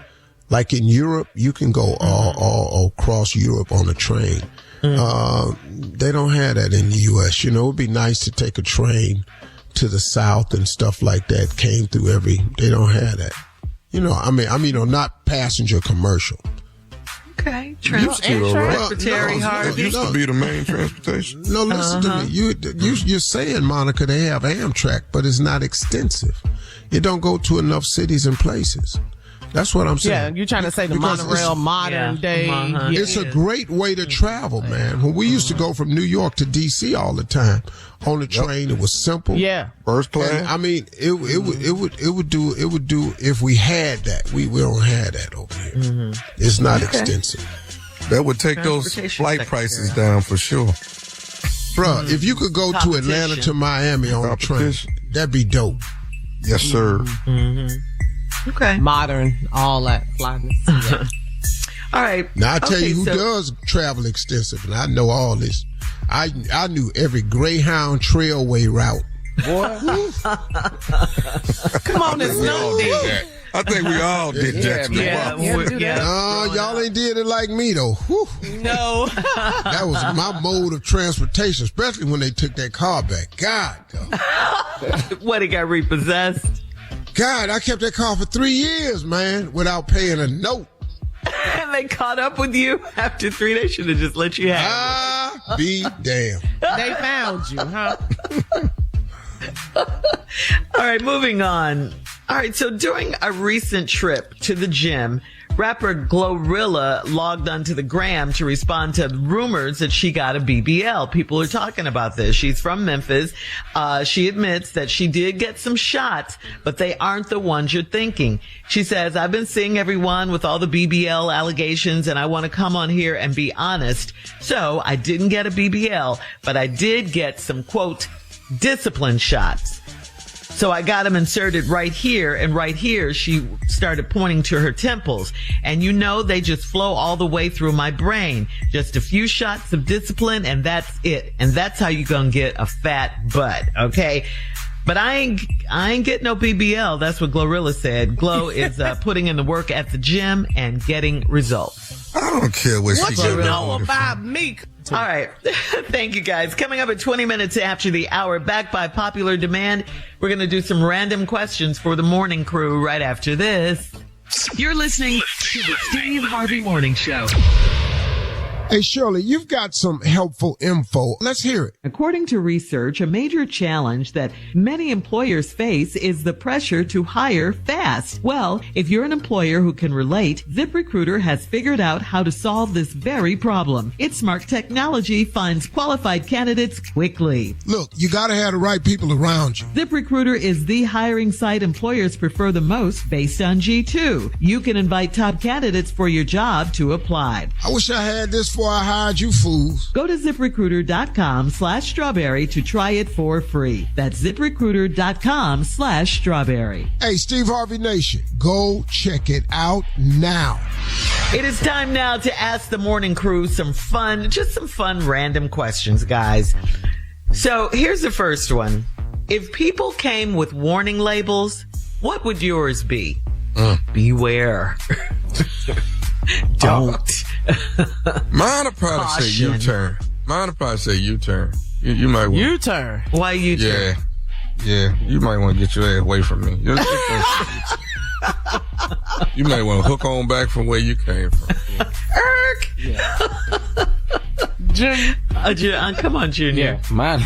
Like in Europe, you can go all across Europe on a train. They don't have that in the U.S. It would be nice to take a train to the South and stuff like that. Came through they don't have that. Not passenger commercial. Okay. Secretary Harvey. It used to be the main transportation. No, listen to me. You're saying, Monica, they have Amtrak, but it's not extensive. It don't go to enough cities and places. That's what I'm saying. Yeah, you're trying to say the monorail modern day. It's a great way to travel, man. When we used to go from New York to D.C. all the time on the train, it was simple. Yeah. First class. And, I mean, it would do if we had that. We don't have that over here. Mm-hmm. It's not extensive. That would take those flight prices down for sure. Bruh, if you could go to Atlanta to Miami on a train, that'd be dope. Yes, sir. Mm-hmm. Okay. Modern, all that flyness. Yeah. All right. Now, I tell you who does travel extensive, and I know all this. I knew every Greyhound Trailway route. Boy. Come on, it's no that. I think we all did that. No, y'all ain't did it like me, though. Whew. No. That was my mode of transportation, especially when they took that car back. God, what, it got repossessed? God, I kept that car for 3 years, man, without paying a note. And they caught up with you after 3 days. They should have just let you have it. Be damned. They found you, huh? All right, moving on. All right, so during a recent trip to the gym, rapper Glorilla logged onto the gram to respond to rumors that she got a BBL. People are talking about this. She's from Memphis. She admits that she did get some shots, but they aren't the ones you're thinking. She says, I've been seeing everyone with all the BBL allegations, and I want to come on here and be honest. So I didn't get a BBL, but I did get some, quote, discipline shots. So I got them inserted right here, and right here she started pointing to her temples. And you know, they just flow all the way through my brain. Just a few shots of discipline, and that's it. And that's how you gonna get a fat butt, okay? But I ain't get no BBL. That's what Glorilla said. Glo is putting in the work at the gym and getting results. I don't care what you know about me. All right. Thank you, guys. Coming up at 20 minutes after the hour, back by popular demand, we're going to do some random questions for the morning crew right after this. You're listening to the Steve Harvey Morning Show. Hey, Shirley, you've got some helpful info. Let's hear it. According to research, a major challenge that many employers face is the pressure to hire fast. Well, if you're an employer who can relate, ZipRecruiter has figured out how to solve this very problem. Its smart technology finds qualified candidates quickly. Look, you got to have the right people around you. ZipRecruiter is the hiring site employers prefer the most based on G2. You can invite top candidates for your job to apply. I wish I had this before I hired you fools. Go to ZipRecruiter.com/strawberry to try it for free. That's ZipRecruiter.com/strawberry. Hey, Steve Harvey Nation, go check it out now. It is time now to ask the morning crew some fun random questions, guys. So here's the first one. If people came with warning labels, what would yours be? Beware. Don't. Mine would probably say U-turn. You might want U-turn. Why U-turn? Yeah. You might want to get your ass away from me. You might want to hook on back from where you came from. Junior. Come on, Junior. Yeah, mine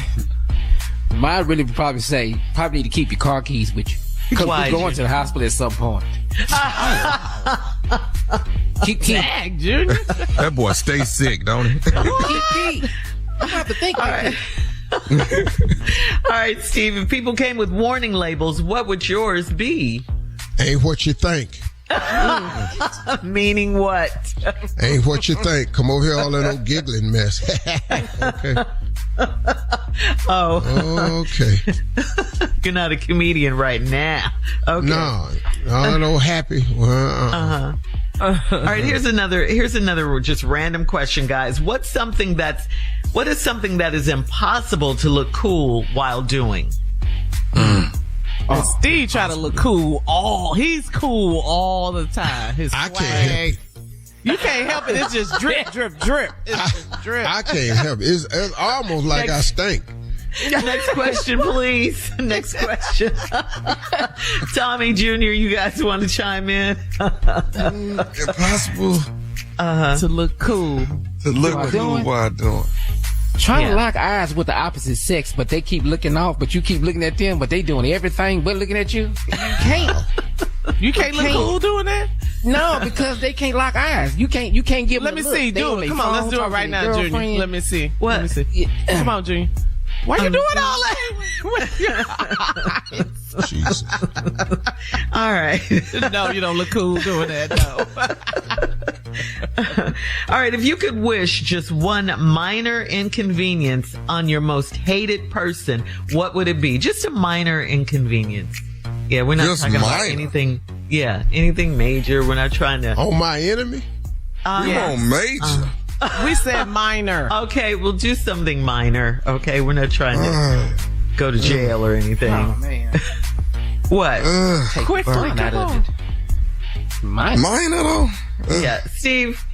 really would probably need to keep your car keys with you. Because we're going to the hospital at some point. Keep Junior. That boy stay sick, don't he? I'm gonna have to think about it. All right, Steve, if people came with warning labels, what would yours be? Ain't what you think. Meaning what? Ain't what you think. Come over here, all that old giggling mess. Okay. Oh. Okay. You're not a comedian right now. Okay. No, happy. All right, here's another just random question, guys. What is something that is impossible to look cool while doing? Steve try to look cool he's cool all the time. His swag. Can't help. You can't help it. It's just drip, drip, drip. It's just drip. I can't help it. It's almost like I stink. Next question, please. Next question. Tommy Jr., you guys want to chime in? Impossible to look cool. To look cool while doing. Trying to lock eyes with the opposite sex, but they keep looking off, but you keep looking at them, but they doing everything but looking at you. You can't. You can't look cool doing that? No, because they can't lock eyes. You can't give Let them me a look. see. Do it. Come on, let's do it right now, Junior. Let me see. What? Let me see. Come on, Junior. Why you doing all that? Jesus. All right. No, you don't look cool doing that. No. All right. If you could wish just one minor inconvenience on your most hated person, what would it be? Just a minor inconvenience. Yeah, we're not Just talking about minor. anything. Yeah, anything major. We're not trying to. On my enemy? We on major. We said minor. Okay, we'll do something minor. Okay, we're not trying to go to jail or anything. Oh man. What? Take Quick, fun come out of on. it. Mine. Minor though. Yeah, Steve.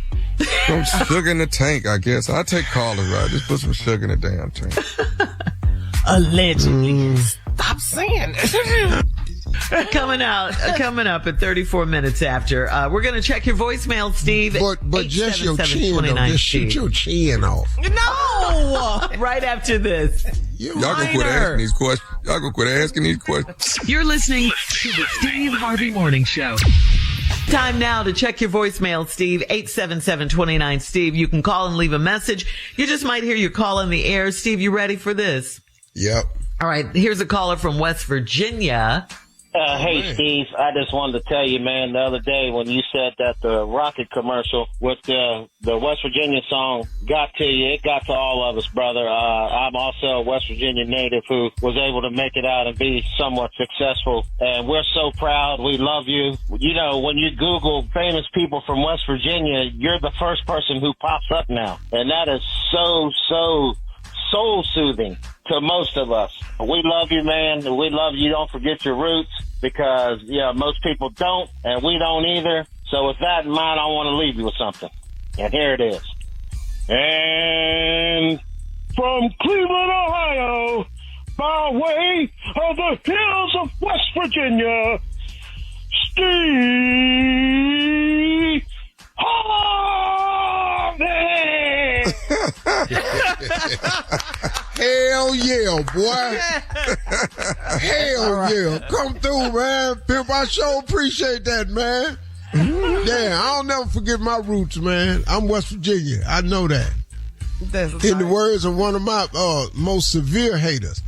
Some sugar in the tank, I guess. I take callers, right? Just put some sugar in the damn tank. Allegedly. Stop saying it. Coming up at 34 minutes after. We're going to check your voicemail, Steve. But just your chin, though. 877-29 Just shoot Steve. your chin off. No. Right after this. Y'all gonna quit asking these questions. Y'all gonna quit asking these questions. You're listening to the Steve Harvey Morning Show. Time now to check your voicemail, Steve. 877-29 Steve. You can call and leave a message. You just might hear your call in the air. Steve, you ready for this? Yep. All right. Here's a caller from West Virginia. Hey, Steve, I just wanted to tell you, man, the other day when you said that the Rocket commercial with the West Virginia song got to you, it got to all of us, brother. I'm also a West Virginia native who was able to make it out and be somewhat successful, and we're so proud. We love you. You know, when you Google famous people from West Virginia, you're the first person who pops up now, and that is so soul-soothing to most of us. We love you, man. We love you. Don't forget your roots because, most people don't, and we don't either. So with that in mind, I want to leave you with something. And here it is. And from Cleveland, Ohio, by way of the hills of West Virginia, Steve Harvey! Hell yeah, boy. Hell yeah. Come through, man. Pimp, I sure appreciate that, man. Damn, I'll never forget my roots, man. I'm West Virginia. I know that. In the words of one of my most severe haters,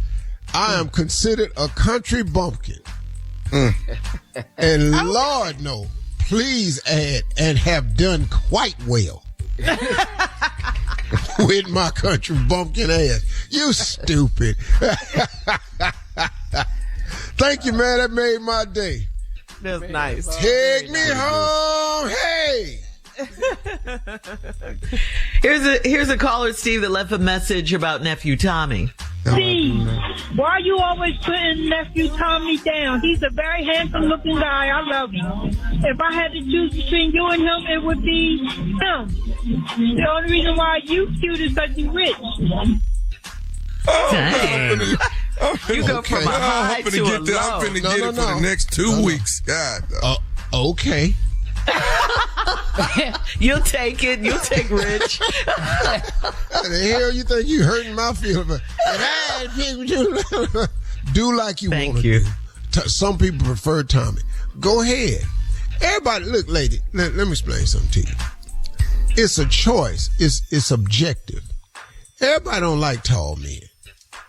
I am considered a country bumpkin. And Lord, no, please add and have done quite well. With my country bumpkin ass. You stupid. Thank you, man. That made my day. That's nice. Take me home. Hey. Here's a caller, Steve, that left a message about nephew Tommy. Steve, why are you always putting nephew Tommy down? He's a very handsome-looking guy. I love him. If I had to choose between you and him, it would be him. The only reason why you cute is because you're rich. Dang. You go from a high to a low. I'm finna get it for the next 2 weeks. God. Okay. You'll take it. You'll take Rich. What the hell you think you hurting my feelings? Do like you want to do. Some people prefer Tommy. Go ahead. Everybody, look, lady, let me explain something to you. It's a choice. It's objective. Everybody don't like tall men.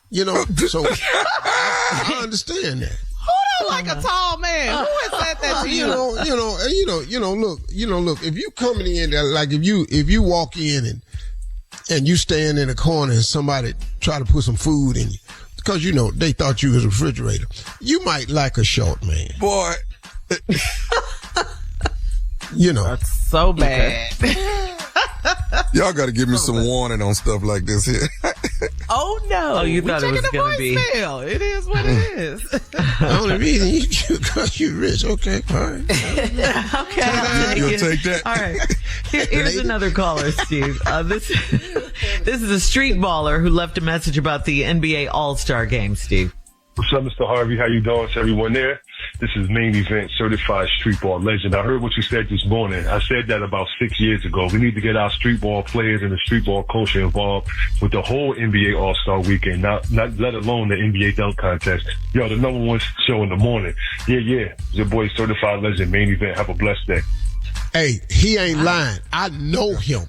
You know, so I understand that. Who don't like a tall man? Who has said that to you? Look, if you coming in there, like if you walk in and you stand in a corner and somebody try to put some food in you, because they thought you was a refrigerator, you might like a short man. Boy. That's so bad. Y'all got to give me some warning on stuff like this here. Oh no! Oh, you thought it was going to be? It is what it is. The only reason you cute because you rich. Okay, all right. Okay, You'll take that. All right. Here's another caller, Steve. This is a street baller who left a message about the NBA All-Star game, Steve. What's up, Mr. Harvey? How you doing? To everyone there. This is Main Event Certified Street Ball Legend. I heard what you said this morning. I said that about 6 years ago. We need to get our street ball players and the street ball culture involved with the whole NBA All-Star Weekend, not let alone the NBA Dunk Contest. Yo, the number one show in the morning. Yeah. Your boy Certified Legend, Main Event. Have a blessed day. Hey, he ain't lying. I know him.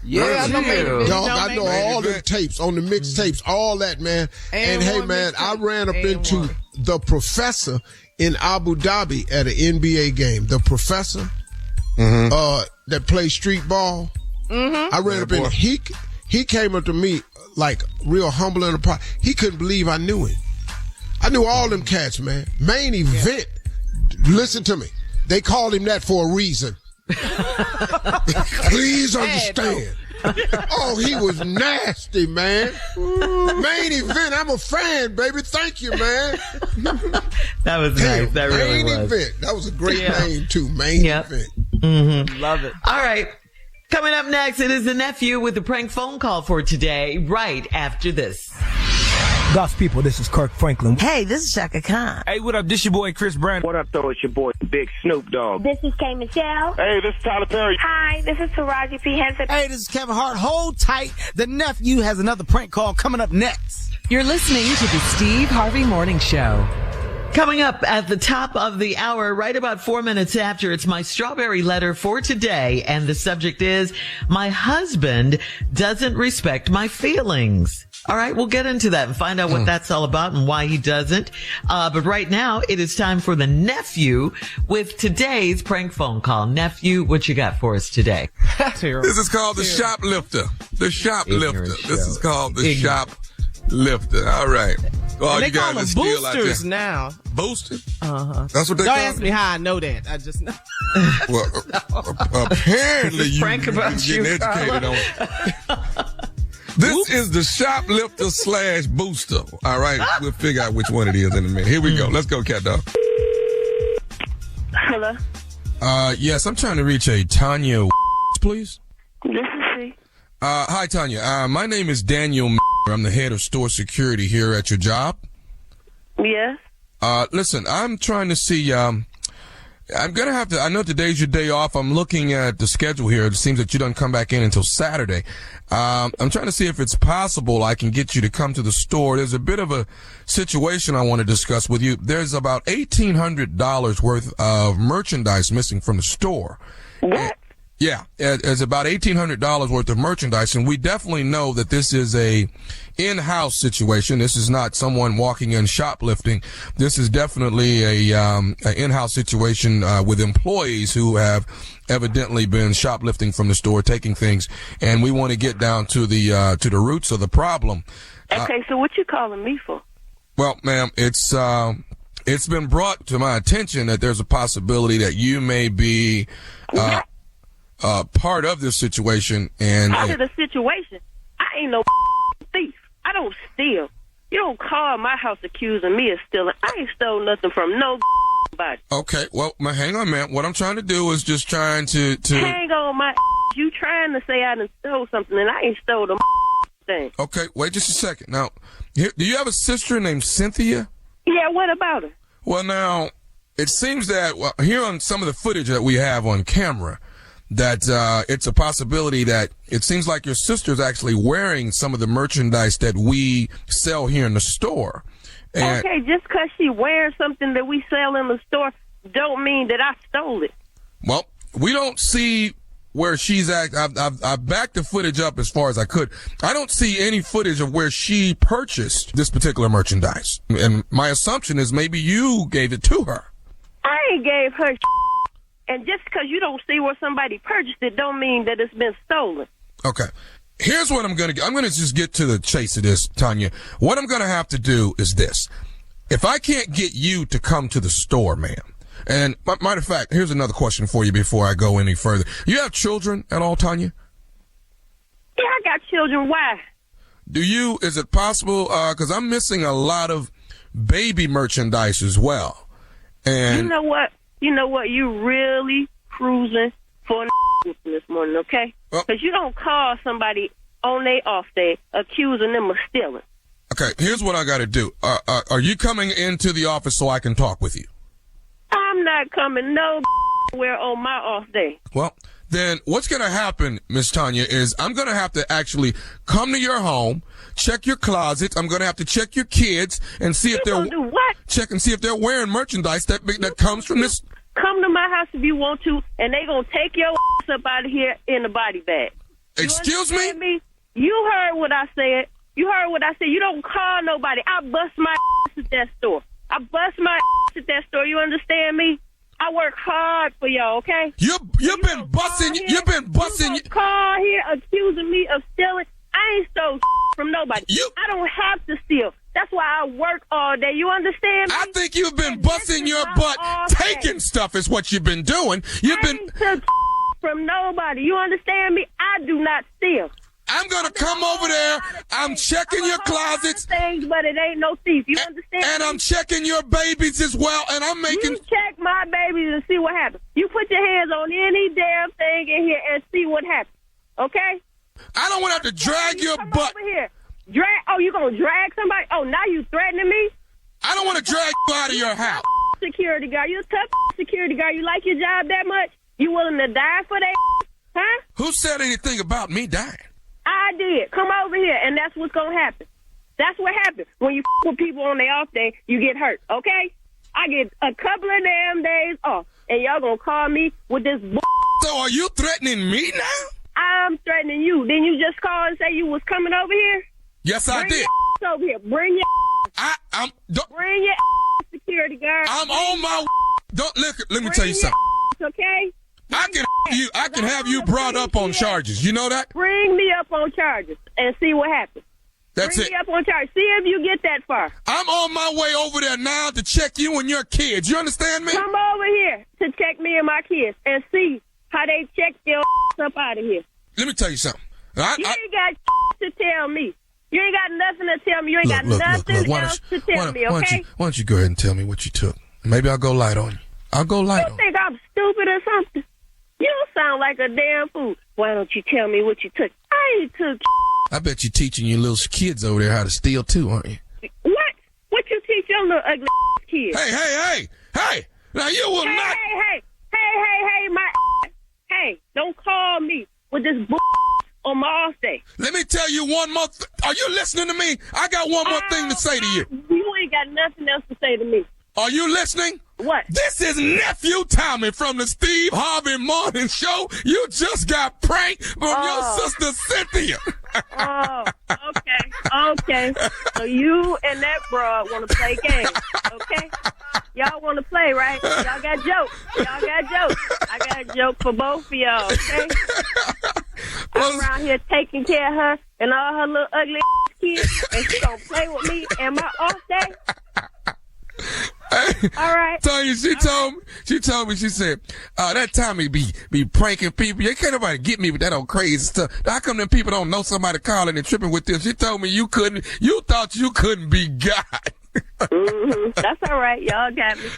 Yeah, I know him. Dog, I know all the tapes, on the mixtapes, all that, man. And hey, man, I ran up into the professor in Abu Dhabi at an NBA game. The professor that plays street ball. I ran up in. He came up to me like real humble and a he couldn't believe I knew him. I knew all them cats, man. Main Event. Listen to me. They called him that for a reason. Please understand. Oh, he was nasty, man. Main Event. I'm a fan, baby. Thank you, man. That was nice. That really was. Main Event. That was a great name, too. Main Event. Love it. All right. Coming up next, it is the nephew with the prank phone call for today, right after this. God's people, this is Kirk Franklin. Hey, this is Shaka Khan. Hey, what up? This your boy Chris Brown. What up, though? It's your boy Big Snoop Dogg. This is K. Michelle. Hey, this is Tyler Perry. Hi, this is Taraji P. Henson. Hey, this is Kevin Hart. Hold tight. The nephew has another prank call coming up next. You're listening to the Steve Harvey Morning Show. Coming up at the top of the hour, right about 4 minutes after, it's my strawberry letter for today. And the subject is, my husband doesn't respect my feelings. All right, we'll get into that and find out what that's all about and why he doesn't. But right now, it is time for the nephew with today's prank phone call. Nephew, what you got for us today? This is called the shoplifter. The shoplifter. This is called the shoplifter. All right. Well, they you call guys them are still out boosters there. now. Boosters? That's what they Don't call ask me how I know that. I just know. Well, apparently you're getting educated on it. This is the shoplifter / booster. All right, we'll figure out which one it is in a minute. Here we go. Let's go, cat dog. Hello. Yes, I'm trying to reach a Tanya, please. This is she. Hi, Tanya. My name is Daniel. I'm the head of store security here at your job. Yes. Listen, I'm trying to see. I'm gonna have to. I know today's your day off. I'm looking at the schedule here. It seems that you don't come back in until Saturday. I'm trying to see if it's possible I can get you to come to the store. There's a bit of a situation I want to discuss with you. There's about $1,800 worth of merchandise missing from the store. What? Yeah, it's about $1,800 worth of merchandise, and we definitely know that this is a in-house situation. This is not someone walking in shoplifting. This is definitely a in-house situation with employees who have evidently been shoplifting from the store, taking things, and we want to get down to the roots of the problem. Okay, so what you calling me for? Well, ma'am, it's been brought to my attention that there's a possibility that you may be part of this situation. And part of the situation? I ain't no thief. I don't steal. You don't call my house accusing me of stealing. I ain't stole nothing from nobody. Okay, well, hang on, man. What I'm trying to do is just trying to hang on, my. You trying to say I done stole something, and I ain't stole the thing. Okay, wait just a second. Now, do you have a sister named Cynthia? Yeah, what about her? Well, now, it seems that here on some of the footage that we have on camera, that it's a possibility that it seems like your sister's actually wearing some of the merchandise that we sell here in the store. And okay, just because she wears something that we sell in the store don't mean that I stole it. Well, we don't see where she's at. I've backed the footage up as far as I could. I don't see any footage of where she purchased this particular merchandise. And my assumption is maybe you gave it to her. I ain't gave her and just because you don't see where somebody purchased it don't mean that it's been stolen. Okay. Here's what I'm going to just get to the chase of this, Tanya. What I'm going to have to do is this. If I can't get you to come to the store, ma'am, and matter of fact, here's another question for you before I go any further. You have children at all, Tanya? Yeah, I got children. Why? Is it possible, because I'm missing a lot of baby merchandise as well. And you know what? You really cruising for this morning, okay? Because you don't call somebody on their off day accusing them of stealing. Okay, here's what I got to do. Are you coming into the office so I can talk with you? I'm not coming nowhere on my off day. Well, then what's going to happen, Miss Tanya, is I'm going to have to actually come to your home, check your closet. I'm going to have to check your kids and see if they're do what? Check and see if they're wearing merchandise that comes from this. Come to my house if you want to, and they gonna take your ass up out of here in a body bag. Excuse me? You heard what I said. You heard what I said. You don't call nobody. I bust my ass at that store. I bust my ass at that store. You understand me? I work hard for y'all, okay? You've been busting. You've been busting. You call here accusing me of stealing. I ain't stole from nobody. I don't have to steal. That's why I work all day. You understand me? I think you've been busting your butt, taking stuff is what you've been doing. You've been took from nobody. You understand me? I do not steal. I'm gonna come over there. I'm checking your closets. Things, but it ain't no thief. You understand? And I'm checking your babies as well. And I'm making. You check my babies and see what happens. You put your hands on any damn thing in here and see what happens. Okay? I don't want to have to drag your butt. Over here. Drag? Oh, you gonna drag somebody? Oh, now you threatening me? I don't want to drag you out of your house. Security guard. You a tough security guard. You like your job that much? You willing to die for that? Huh? Who said anything about me dying? I did. Come over here, and that's what's gonna happen. That's what happens. When you with people on their off day, you get hurt, okay? I get a couple of damn days off, and y'all gonna call me with this So are you threatening me now? I'm threatening you. Didn't you just call and say you was coming over here? Yes, I did. Bring your over here. Bring your Bring your security guard. I'm on my Don't look. Let me tell you something. Okay? I can have you brought up on charges. You know that? Bring me up on charges and see what happens. That's Bring me up on charges. See if you get that far. I'm on my way over there now to check you and your kids. You understand me? Come over here to check me and my kids and see how they check your up out of here. Let me tell you something. You ain't got to tell me. You ain't got nothing to tell me. You ain't got nothing else to tell me, okay? Why don't you go ahead and tell me what you took? Maybe I'll go light on you. I'll go light on you. You think I'm stupid or something? You sound like a damn fool. Why don't you tell me what you took? I ain't took. I bet you're teaching your little kids over there how to steal too, aren't you? What? What you teach your little ugly kids? Hey! Now you will not. Hey! Don't call me with this on my off day. Let me tell you one more. Are you listening to me? I got one more thing to say to you. You ain't got nothing else to say to me. Are you listening? What? This is Nephew Tommy from the Steve Harvey Morning Show. You just got pranked from your sister Cynthia. Okay. So you and that broad want to play games, okay? Y'all want to play, right? Y'all got jokes. I got a joke for both of y'all, okay? I'm around here taking care of her and all her little ugly kids, and she gonna play with me and my off day? All right. Tanya, she told me, she said, that Tommy be pranking people. You can't nobody get me with that old crazy stuff. How come them people don't know somebody calling and tripping with them? She told me you thought you couldn't be got. That's all right. Y'all got me.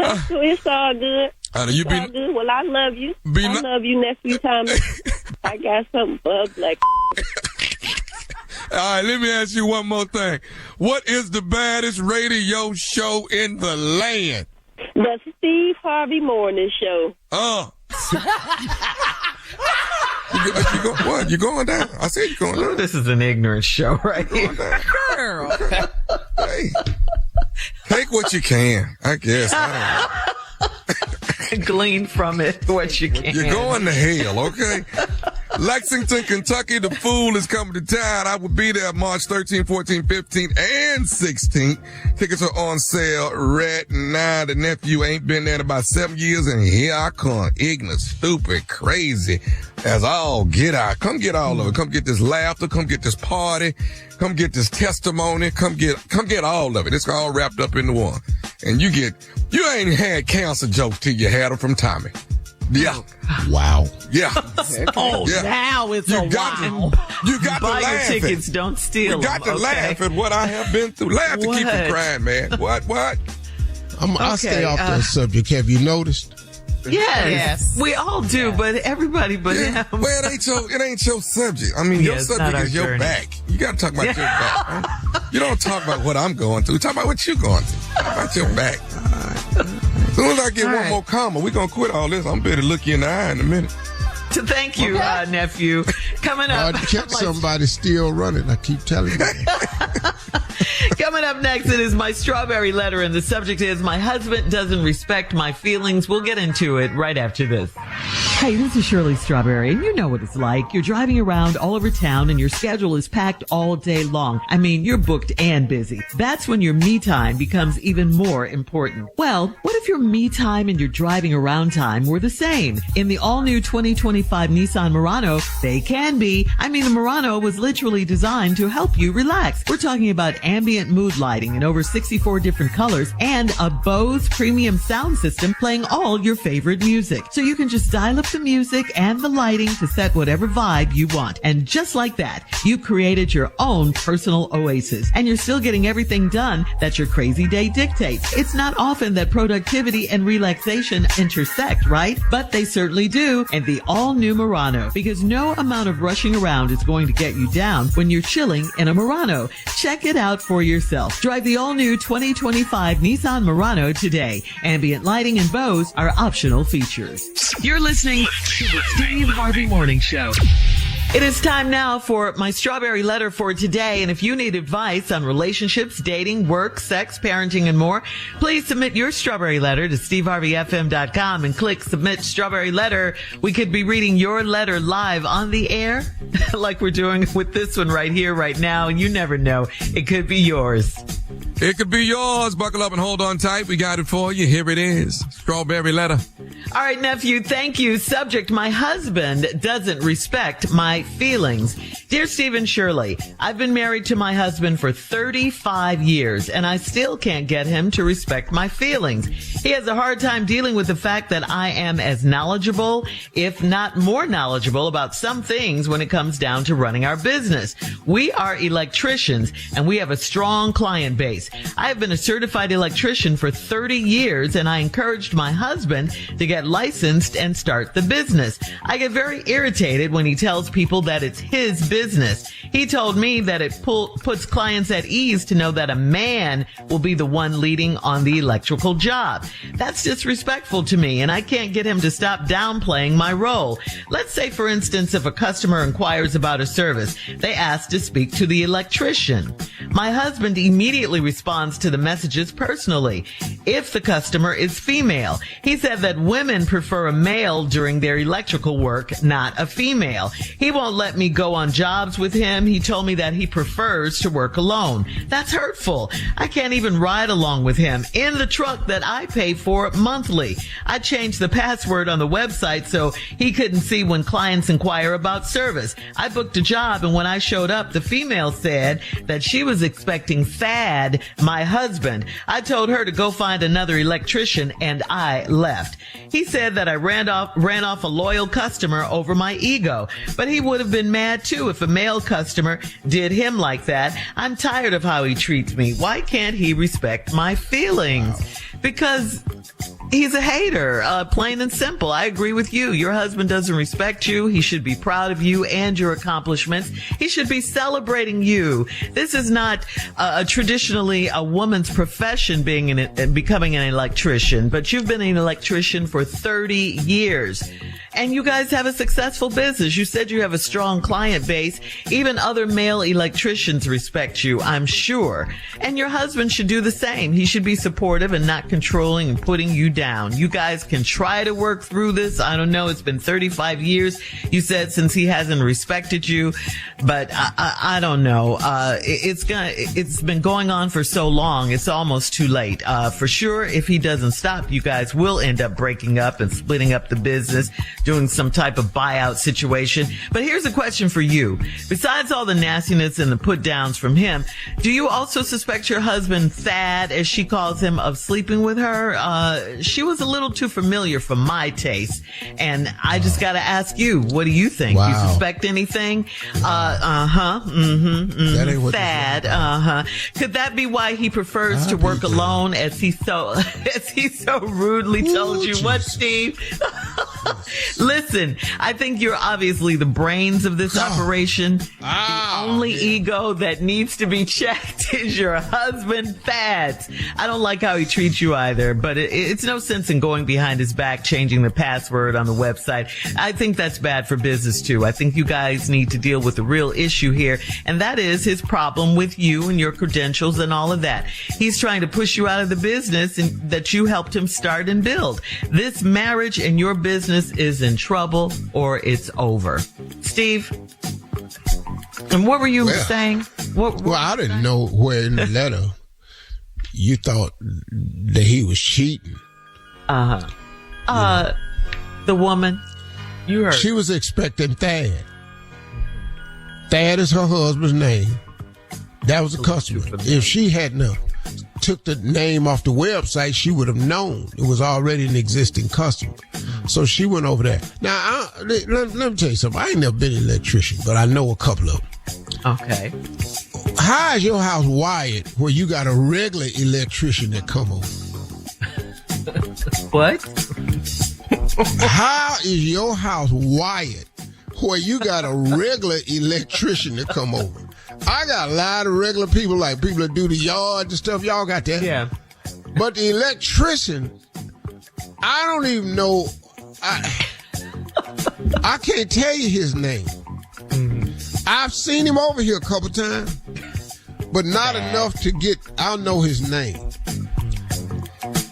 It's all good. All good. Well, I love you. I love you, Nephew Tommy. I got something bugged like. All right, let me ask you one more thing. What is the baddest radio show in the land? The Steve Harvey Morning Show. What? You going down? I said you're going down. This is an ignorant show, right here. Girl. Hey, take what you can, I guess. I don't know. Glean from it what you can. You're going to hell, okay? Lexington, Kentucky, the Fool is coming to town. I will be there March 13th, 14th, 15th, and 16th. Tickets are on sale right now. The nephew ain't been there in about 7 years, and here I come. Ignorant, stupid, crazy, as all get out. Come get all of it. Come get this laughter. Come get this party. Come get this testimony. Come get all of it. It's all wrapped up into one. And you ain't had cancer jokes till you had them from Tommy. Yeah. Wow. Yeah. Yeah. Now it's You got to buy laugh your tickets, don't steal You got to laugh at what I have been through. Laugh to keep from crying, man. What? I'll stay off that subject. Have you noticed? Yes. We all do, but everybody but him. Well, it ain't your subject. I mean, your subject is your back. You got to talk about your back. Right? You don't talk about what I'm going through. Talk about what you're going through. Talk about your back. As soon as I get one more comma, we're going to quit all this. I'm better look you in the eye in a minute. So thank you, nephew. Coming up. Catch somebody still running. I keep telling you. Coming up next, it is my strawberry letter, and the subject is my husband doesn't respect my feelings. We'll get into it right after this. Hey, this is Shirley Strawberry, and you know what it's like. You're driving around all over town, and your schedule is packed all day long. I mean, you're booked and busy. That's when your me time becomes even more important. Well, what if your me time and your driving around time were the same? In the all-new 2025 Nissan Murano, they can be. I mean, the Murano was literally designed to help you relax. We're talking about ambient mood lighting in over 64 different colors and a Bose premium sound system playing all your favorite music. So you can just dial up the music and the lighting to set whatever vibe you want. And just like that, you created your own personal oasis. And you're still getting everything done that your crazy day dictates. It's not often that productivity and relaxation intersect, right? But they certainly do in the all-new Murano, because no amount of rushing around is going to get you down when you're chilling in a Murano. Check it out for yourself. Drive the all-new 2025 Nissan Murano today. Ambient lighting and Bose are optional features. You're listening to the Steve Harvey Morning Show. It is time now for my strawberry letter for today. And if you need advice on relationships, dating, work, sex, parenting, and more, please submit your strawberry letter to steveharveyfm.com and click submit strawberry letter. We could be reading your letter live on the air like we're doing with this one right here, right now. And you never know. It could be yours. It could be yours. Buckle up and hold on tight. We got it for you. Here it is. Strawberry letter. All right, nephew. Thank you. Subject: my husband doesn't respect my feelings. Dear Steve and Shirley, I've been married to my husband for 35 years, and I still can't get him to respect my feelings. He has a hard time dealing with the fact that I am as knowledgeable, if not more knowledgeable, about some things when it comes down to running our business. We are electricians, and we have a strong client base. I have been a certified electrician for 30 years, and I encouraged my husband to get licensed and start the business. I get very irritated when he tells people that it's his business. He told me that it puts clients at ease to know that a man will be the one leading on the electrical job. That's disrespectful to me, and I can't get him to stop downplaying my role. Let's say, for instance, if a customer inquires about a service, they ask to speak to the electrician. My husband immediately responds to the messages personally. If the customer is female, he said that women prefer a male during their electrical work, not a female. He won't let me go on jobs with him. He told me that he prefers to work alone. That's hurtful. I can't even ride along with him in the truck that I pay for monthly. I changed the password on the website so he couldn't see when clients inquire about service. I booked a job, and when I showed up, the female said that she was expecting Thad, my husband. I told her to go find another electrician, and I left. He said that I ran off a loyal customer over my ego, but he would have been mad too if a male customer did him like that. I'm tired of how he treats me. Why can't he respect my feelings? Because he's a hater, plain and simple. I agree with you. Your husband doesn't respect you. He should be proud of you and your accomplishments. He should be celebrating you. This is not traditionally a woman's profession, becoming an electrician, but you've been an electrician for 30 years. And you guys have a successful business. You said you have a strong client base. Even other male electricians respect you, I'm sure. And your husband should do the same. He should be supportive and not controlling and putting you down. You guys can try to work through this. I don't know. It's been 35 years, you said, since he hasn't respected you. But I don't know. It's been going on for so long. It's almost too late. For sure, if he doesn't stop, you guys will end up breaking up and splitting up the business. doing some type of buyout situation. But here's a question for you. Besides all the nastiness and the put downs from him, do you also suspect your husband, Thad, as she calls him, of sleeping with her? She was a little too familiar for my taste. And I just got to ask you, what do you think? Wow. You suspect anything? That ain't what Thad, Could that be why he prefers to work alone, as he so rudely told you? What, Steve? Listen, I think you're obviously the brains of this operation. The only ego that needs to be checked is your husband, Thad. I don't like how he treats you either, but it's no sense in going behind his back, changing the password on the website. I think that's bad for business too. I think you guys need to deal with the real issue here, and that is his problem with you and your credentials and all of that. He's trying to push you out of the business that you helped him start and build. This marriage and your business is in trouble, or it's over. Steve, and what were you saying? Well, I didn't know where in the letter you thought that he was cheating. The woman, you heard. She was expecting Thad. Thad is her husband's name. That was a customer. If she hadn't took the name off the website, she would have known it was already an existing customer. So she went over there. Now, let me tell you something. I ain't never been an electrician, but I know a couple of them. Okay. How is your house wired where you got a regular electrician that come over? What? How is your house wired where you got a regular electrician to come over? I got a lot of regular people, like people that do the yard and stuff. Y'all got that? Yeah. But the electrician, I don't even know. I can't tell you his name. I've seen him over here a couple times, but not enough to I'll know his name.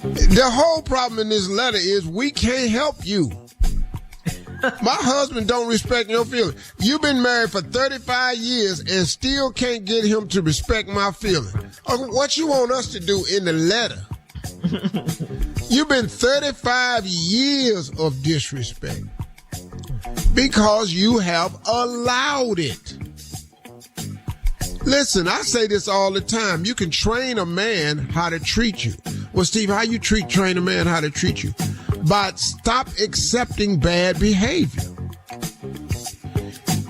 The whole problem in this letter is we can't help you. My husband don't respect your feelings. You've been married for 35 years and still can't get him to respect my feelings. What you want us to do in the letter? You've been 35 years of disrespect because you have allowed it. Listen, I say this all the time. You can train a man how to treat you. Well, Steve, how you train a man how to treat you? But stop accepting bad behavior.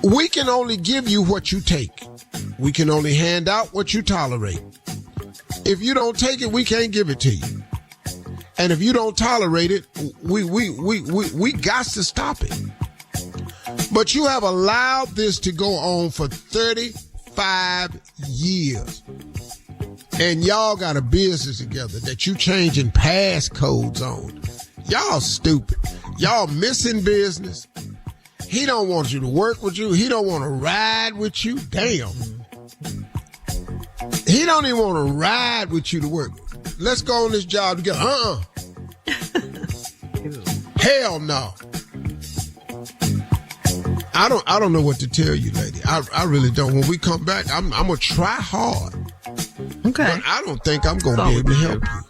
We can only give you what you take. We can only hand out what you tolerate. If you don't take it, we can't give it to you. And if you don't tolerate it, we got to stop it. But you have allowed this to go on for 35 years. And y'all got a business together that you changing passcodes on. Y'all stupid. Y'all missing business. He don't want you to work with you. He don't want to ride with you. Damn. He don't even want to ride with you to work. Let's go on this job together. Hell no. I don't know what to tell you, lady. I really don't. When we come back, I'm gonna try hard. Okay. But I don't think I'm gonna be able to help you.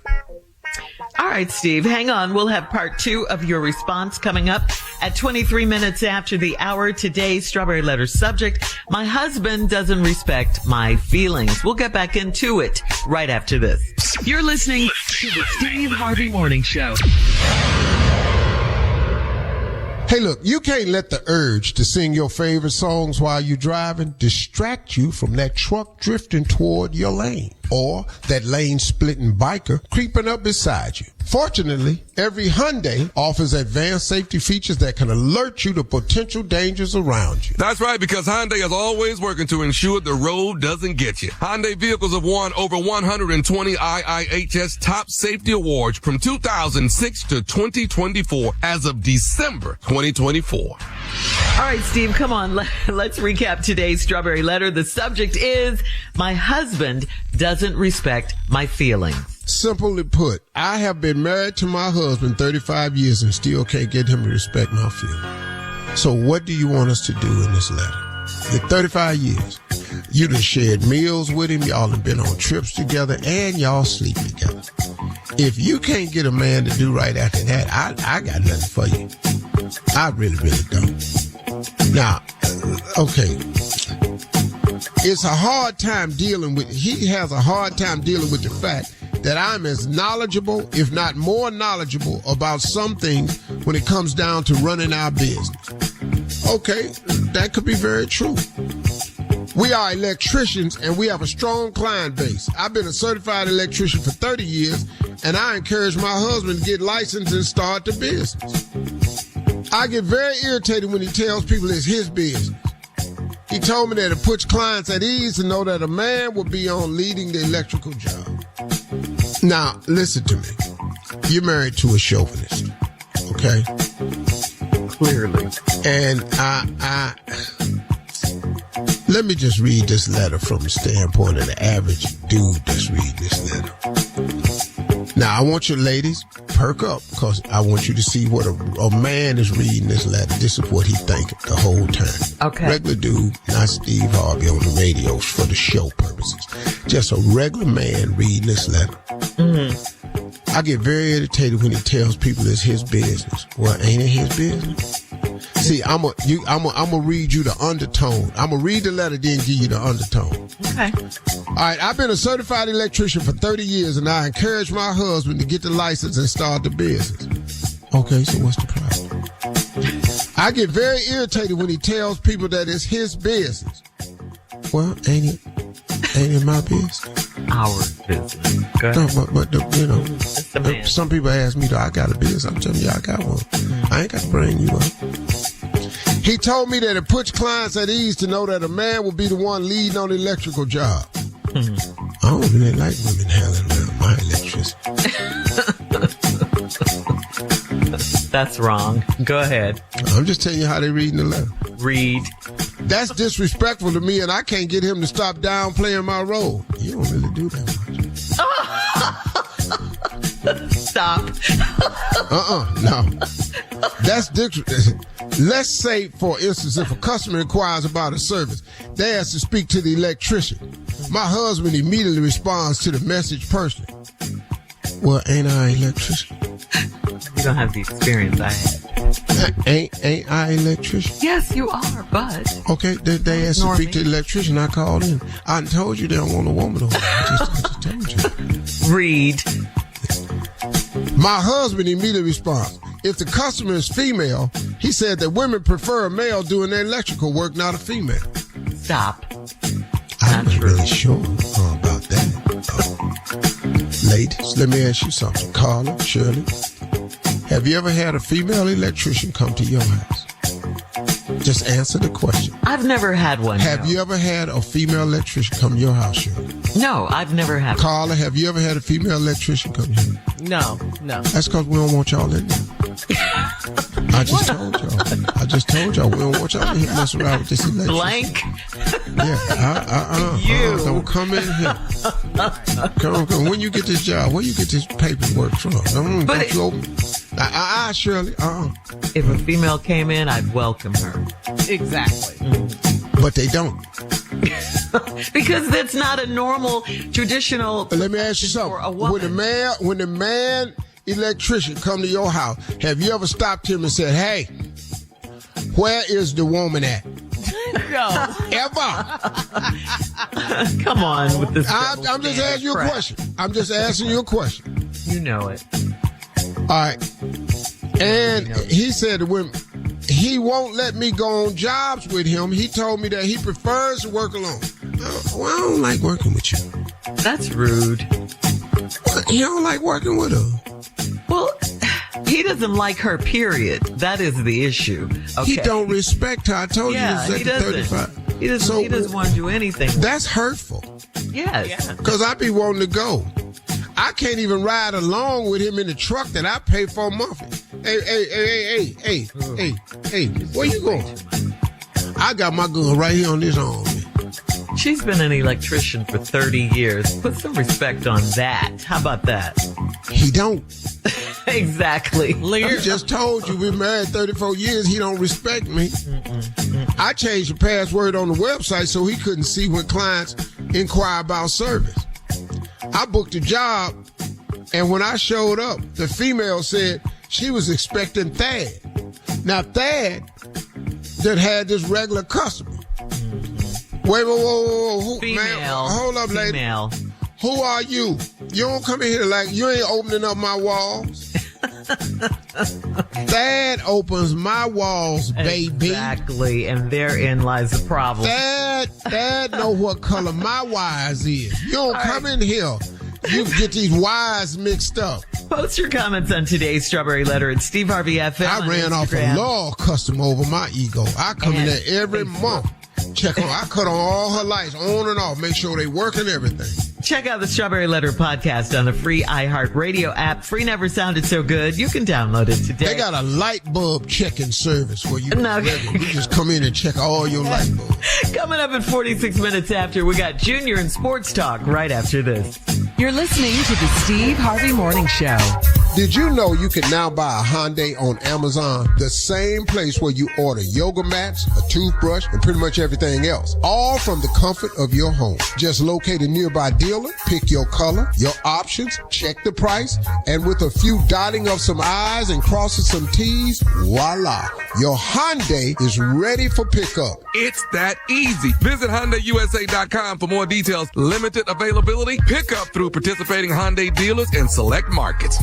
All right, Steve, hang on. We'll have part 2 of your response coming up at 23 minutes after the hour. Today's Strawberry Letter subject: my husband doesn't respect my feelings. We'll get back into it right after this. You're listening to the Steve Harvey Morning Show. Hey, look, you can't let the urge to sing your favorite songs while you're driving distract you from that truck drifting toward your lane or that lane-splitting biker creeping up beside you. Fortunately, every Hyundai offers advanced safety features that can alert you to potential dangers around you. That's right, because Hyundai is always working to ensure the road doesn't get you. Hyundai vehicles have won over 120 IIHS top safety awards from 2006 to 2024 as of December 2024. All right, Steve, come on. Let's recap today's Strawberry Letter. The subject is: my husband doesn't respect my feelings. Simply put, I have been married to my husband 35 years and still can't get him to respect my feelings. So what do you want us to do in this letter? In 35 years, you done shared meals with him, y'all have been on trips together, and y'all sleep together. If you can't get a man to do right after that, I got nothing for you. I really, really don't. Now, okay. It's a hard time he has a hard time dealing with the fact that I'm as knowledgeable, if not more knowledgeable, about some things when it comes down to running our business. Okay, that could be very true. We are electricians and we have a strong client base. I've been a certified electrician for 30 years and I encourage my husband to get licensed and start the business. I get very irritated when he tells people it's his business. He told me that it puts clients at ease to know that a man will be on leading the electrical job. Now, listen to me. You're married to a chauvinist, okay? Clearly. And let me just read this letter from the standpoint of the average dude that's reading this letter. Now, I want you ladies, perk up, because I want you to see what a man is reading this letter. This is what he thinking the whole time. Okay. Regular dude, not Steve Harvey on the radio for the show purposes. Just a regular man reading this letter. Mm-hmm. I get very irritated when he tells people it's his business. Well, ain't it his business? See, I'm gonna read you the undertone. I'm gonna read the letter, then give you the undertone. Okay. All right, I've been a certified electrician for 30 years, and I encourage my husband to get the license and start the business. Okay, so what's the problem? I get very irritated when he tells people that it's his business. Well, ain't it my business? Our business. Good. No, but you know, It's the man. some people ask me, do I got a business? I'm telling you, I got one. I ain't got to bring you up. He told me that it puts clients at ease to know that a man will be the one leading on the electrical job. I don't really like women handling around my electricity. That's wrong. Go ahead. I'm just telling you how they reading the letter. Read. That's disrespectful to me, and I can't get him to stop downplaying my role. You don't really do that much. Stop. No. That's disrespectful. Let's say, for instance, if a customer inquires about a service, they ask to speak to the electrician. My husband immediately responds to the message personally. Well, ain't I an electrician? You don't have the experience I had. Ain't I an electrician? Yes, you are, but... Okay, they asked to speak to the electrician. I called in. I told you they don't want a woman over there. I just told you. Read. My husband immediately responds. If the customer is female, he said that women prefer a male doing their electrical work, not a female. Stop. I'm not really sure about that. Ladies, let me ask you something. Carla, Shirley, have you ever had a female electrician come to your house? Just answer the question. I've never had one. Have you ever had a female electrician come to your house, Shirley? No, I've never had one. Carla, have you ever had a female electrician come here? No. That's because we don't want y'all in there. I just told y'all we don't want y'all in here messing around with this electrician. Blank. Yeah, don't come in here. Come. When you get this job, where you get this paperwork from? Don't you open? Shirley. If a female came in, I'd welcome her. Exactly. But they don't. Because that's not a normal, traditional. Let me ask you something. When the man electrician come to your house, have you ever stopped him and said, "Hey, where is the woman at?" No. Ever. Come on with this. I'm just asking you a question. I'm just asking you a question. You know it. All right. And he said to women, he won't let me go on jobs with him. He told me that he prefers to work alone. Well, I don't like working with you. That's rude. You don't like working with her? Well, he doesn't like her, period. That is the issue. Okay. He don't respect her. I told you he doesn't. 35. He doesn't want to do anything. That's hurtful. Yes. Because I be wanting to go. I can't even ride along with him in the truck that I pay for monthly. Hey, where you going? I got my gun right here on this arm. She's been an electrician for 30 years. Put some respect on that. How about that? He don't. Exactly. I just told you we're married 34 years. He don't respect me. I changed the password on the website so he couldn't see when clients inquire about service. I booked a job, and when I showed up, the female said she was expecting Thad. Now, Thad that had this regular customer. Wait, whoa. Who, female. Man, hold up, lady. Female. Who are you? You don't come in here like you ain't opening up my walls. Thad opens my walls, baby. Exactly, and therein lies the problem. Thad know what color my wires is. You don't come in here. You get these wires mixed up. Post your comments on today's Strawberry Letter at Steve Harvey FM. I ran off a loyal customer over my ego. I come in there every month. Check on. I cut on all her lights on and off. Make sure they work and everything. Check out the Strawberry Letter podcast on the free iHeartRadio app. Free never sounded so good. You can download it today. They got a light bulb checking service where you just come in and check all your light bulbs. Coming up at 46 minutes after, we got Junior and Sports Talk right after this. You're listening to the Steve Harvey Morning Show. Did you know you can now buy a Hyundai on Amazon? The same place where you order yoga mats, a toothbrush, and pretty much everything else. All from the comfort of your home. Just locate a nearby dealer, pick your color, your options, check the price, and with a few dotting of some I's and crossing some T's, voila. Your Hyundai is ready for pickup. It's that easy. Visit HyundaiUSA.com for more details. Limited availability. Pickup through participating Hyundai dealers in select markets.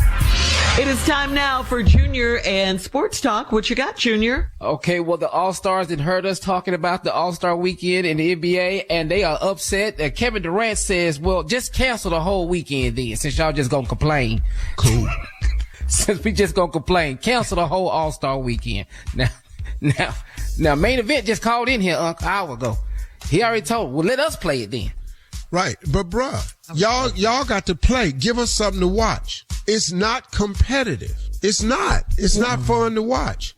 It is time now for Junior and Sports Talk. What you got, Junior? Okay, well, the All-Stars had heard us talking about the All-Star weekend in the NBA, and they are upset. Kevin Durant says, well, just cancel the whole weekend then, since y'all just gonna complain. Cool. Since we just gonna complain, cancel the whole All-Star weekend. Now, Main Event just called in here an hour ago. He already told, well, let us play it then. Right. But bruh, y'all got to play. Give us something to watch. It's not competitive. It's not fun to watch.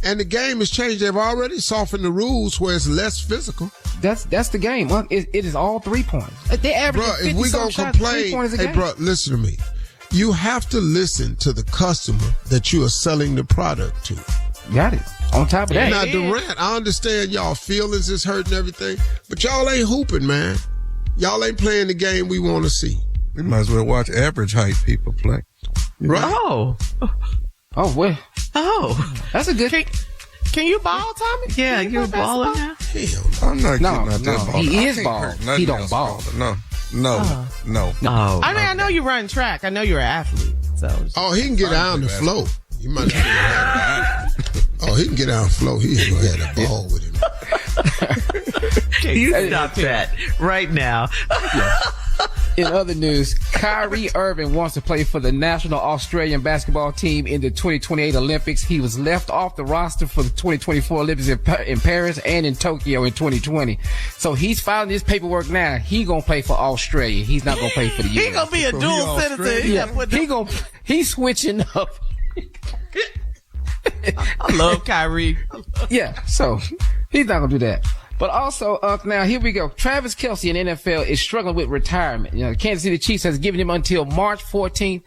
And the game has changed. They've already softened the rules where it's less physical. That's the game. It is all 3 points. They average 50 if we gonna complain, hey, bro, listen to me. You have to listen to the customer that you are selling the product to. Got it. On top of that. Now, Durant, I understand y'all feelings is hurting everything, but y'all ain't hooping, man. Y'all ain't playing the game we want to see. We might as well watch average height people play. Right? Oh, well. Oh, that's a good. Can you ball, Tommy? Yeah, you're a baller now. I'm not getting out that ball. He is ball. He don't ball. No. Oh, I know you run track. I know you're an athlete. So. He can get down the flow. He might not he can get down the flow. He ain't gonna have that ball with him. You stop that right now. In other news, Kyrie Irving wants to play for the national Australian basketball team in the 2028 Olympics. He was left off the roster for the 2024 Olympics in Paris and in Tokyo in 2020. So he's filing his paperwork now. He gonna play for Australia. He's not gonna play for the US. He gonna be a dual citizen. He's switching up. I love Kyrie. Yeah, so he's not gonna do that. But also, now here we go. Travis Kelce in NFL is struggling with retirement. You know, Kansas City Chiefs has given him until March 14th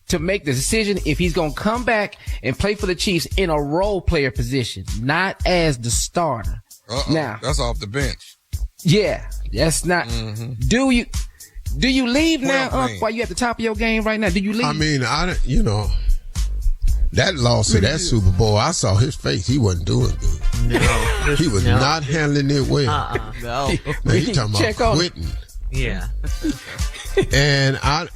to make the decision if he's going to come back and play for the Chiefs in a role player position, not as the starter. Now, that's off the bench. Yeah, that's not. Mm-hmm. Do you leave now, while you at the top of your game right now? Do you leave? I mean, that loss of that Super Bowl, I saw his face. He wasn't doing good. No. He was not handling it well. No. Man, he talking about quitting. Yeah. And I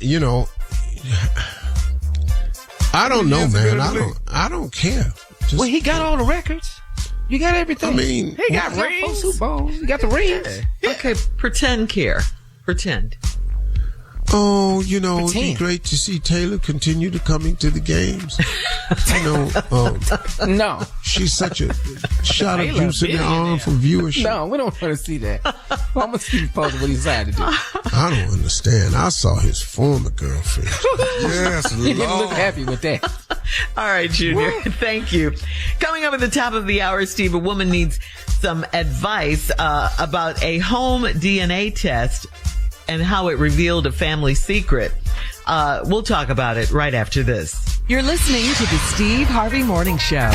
don't know, man. I don't care. Well, he got all the records. You got everything. I mean, he got rings. Super Bowls. You got the rings. Okay, pretend care. Pretend. Oh, it'd be great to see Taylor continue to coming to the games. No. She's such a shot of juice in the arm for viewership. No, we don't want to see that. I'm going to see what he decided to do. I don't understand. I saw his former girlfriend. Yes, He didn't look happy with that. All right, Junior. Thank you. Coming up at the top of the hour, Steve, a woman needs some advice about a home DNA test and how it revealed a family secret. We'll talk about it right after this. You're listening to the Steve Harvey Morning Show.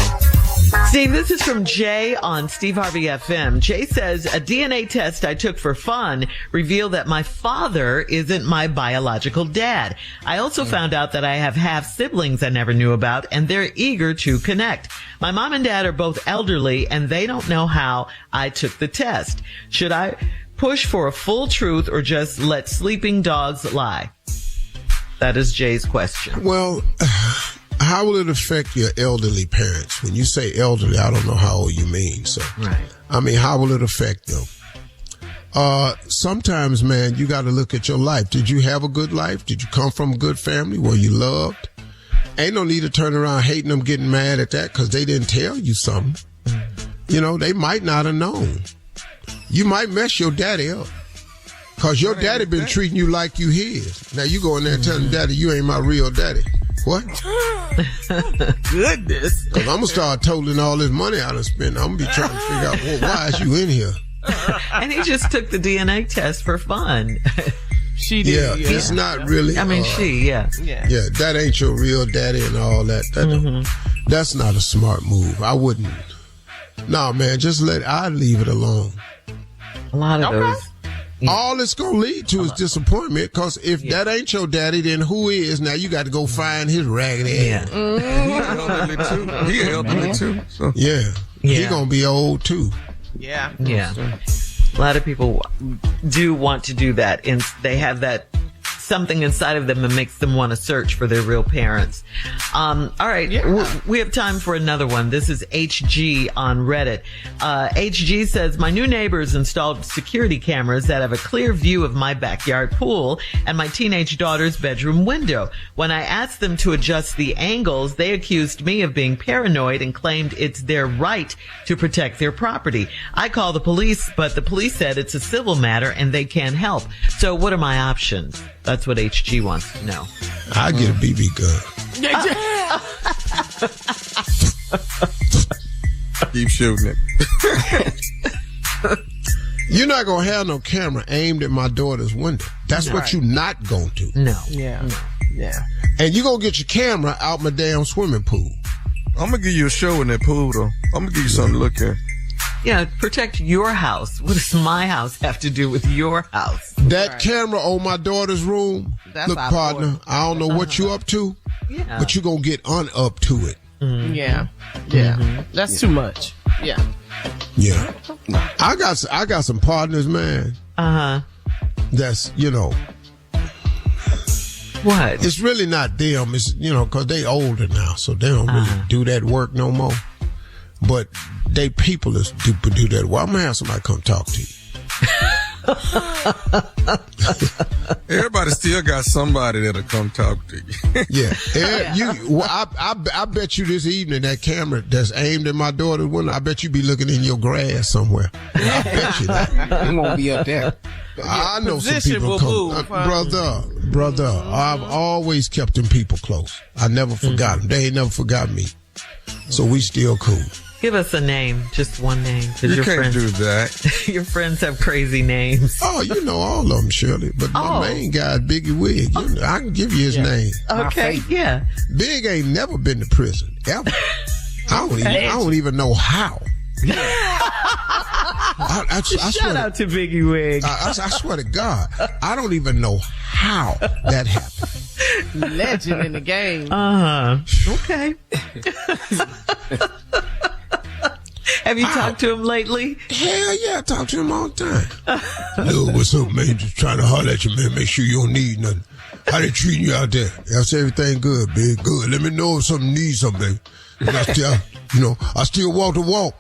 Steve, this is from Jay on Steve Harvey FM. Jay says, a DNA test I took for fun revealed that my father isn't my biological dad. I also found out that I have half siblings I never knew about, and they're eager to connect. My mom and dad are both elderly, and they don't know how I took the test. Should I push for a full truth or just let sleeping dogs lie? That is Jay's question. Well, how will it affect your elderly parents? When you say elderly, I don't know how old you mean. So, right. I mean, how will it affect them? Sometimes, man, you got to look at your life. Did you have a good life? Did you come from a good family? Were you loved? Ain't no need to turn around hating them, getting mad at that because they didn't tell you something. You know, they might not have known. You might mess your daddy up because your daddy been treating you like you his. Now you go in there and tell him, daddy, you ain't my real daddy. What? Goodness. Because I'm going to start totaling all this money I done spent. I'm going to be trying to figure out, well, why is you in here? And he just took the DNA test for fun. She did. Yeah, it's not really. I mean, Yeah, that ain't your real daddy and all that. That's not a smart move. I wouldn't. No, man, I'd leave it alone. A lot of those. All it's going to lead to is disappointment, because if that ain't your daddy, then who is? Now you got to go find his raggedy ass. He elderly too. So. Yeah. He going to be old too. Yeah. A lot of people do want to do that, and they have that something inside of them that makes them want to search for their real parents. All right. We have time for another one. This is HG on Reddit. HG says, my new neighbors installed security cameras that have a clear view of my backyard pool and my teenage daughter's bedroom window. When I asked them to adjust the angles, they accused me of being paranoid and claimed it's their right to protect their property. I called the police, but the police said it's a civil matter and they can't help. So what are my options? That's what HG wants to know. I get a BB gun. Keep shooting it. You're not going to have no camera aimed at my daughter's window. That's what you're not going to. No. Yeah. And you're going to get your camera out my damn swimming pool. I'm going to give you a show in that pool, though. I'm going to give you something to look at. Yeah, protect your house. What does my house have to do with your house? That camera on my daughter's room, look, partner, I don't know what you up to, but you're going to get up to it. Yeah. That's too much. Yeah. I got some partners, man. That's, what? It's really not them. It's, because they older now, so they don't really do that work no more. But they people do that. Well, I'm going to have somebody come talk to you. Everybody still got somebody that'll come talk to you. I bet you this evening that camera that's aimed at my daughter's window, I bet you be looking in your grass somewhere. I bet you that. It won't be up there. I know some people come. Brother, I've always kept them people close. I never forgot them. They ain't never forgot me. So we still cool. Give us a name, just one name. You can't do that. Your friends have crazy names. Oh, you know all of them, Shirley. But my main guy is Biggie Wig. I can give you his name. Okay, yeah. Big ain't never been to prison, ever. I don't even know how. I Shout out to Biggie Wig. I swear to God, I don't even know how that happened. Legend in the game. Okay. Have you talked to him lately? Hell yeah, I talk to him all the time. Yo, what's up, man? Just trying to holler at you, man. Make sure you don't need nothing. How they treating you out there? That's everything good, big. Good. Let me know if something needs something. And I still walk the walk.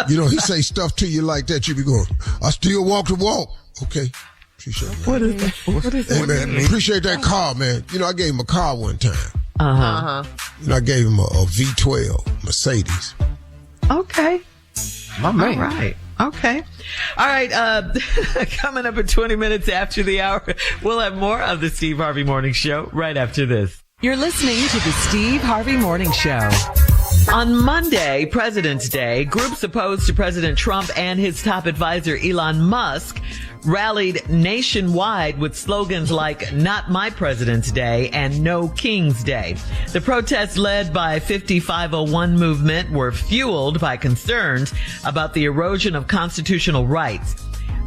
Okay. He say stuff to you like that. You be going, I still walk the walk. Okay. Appreciate that. What is that? Hey, man, appreciate that car, man. I gave him a car one time. I gave him a V12 Mercedes. Okay. My man. All right. Okay. All right. Coming up at 20 minutes after the hour, we'll have more of the Steve Harvey Morning Show right after this. You're listening to the Steve Harvey Morning Show. On Monday, President's Day, groups opposed to President Trump and his top advisor, Elon Musk, rallied nationwide with slogans like "Not My President's Day" and "No King's Day." The protests led by 5501 movement were fueled by concerns about the erosion of constitutional rights.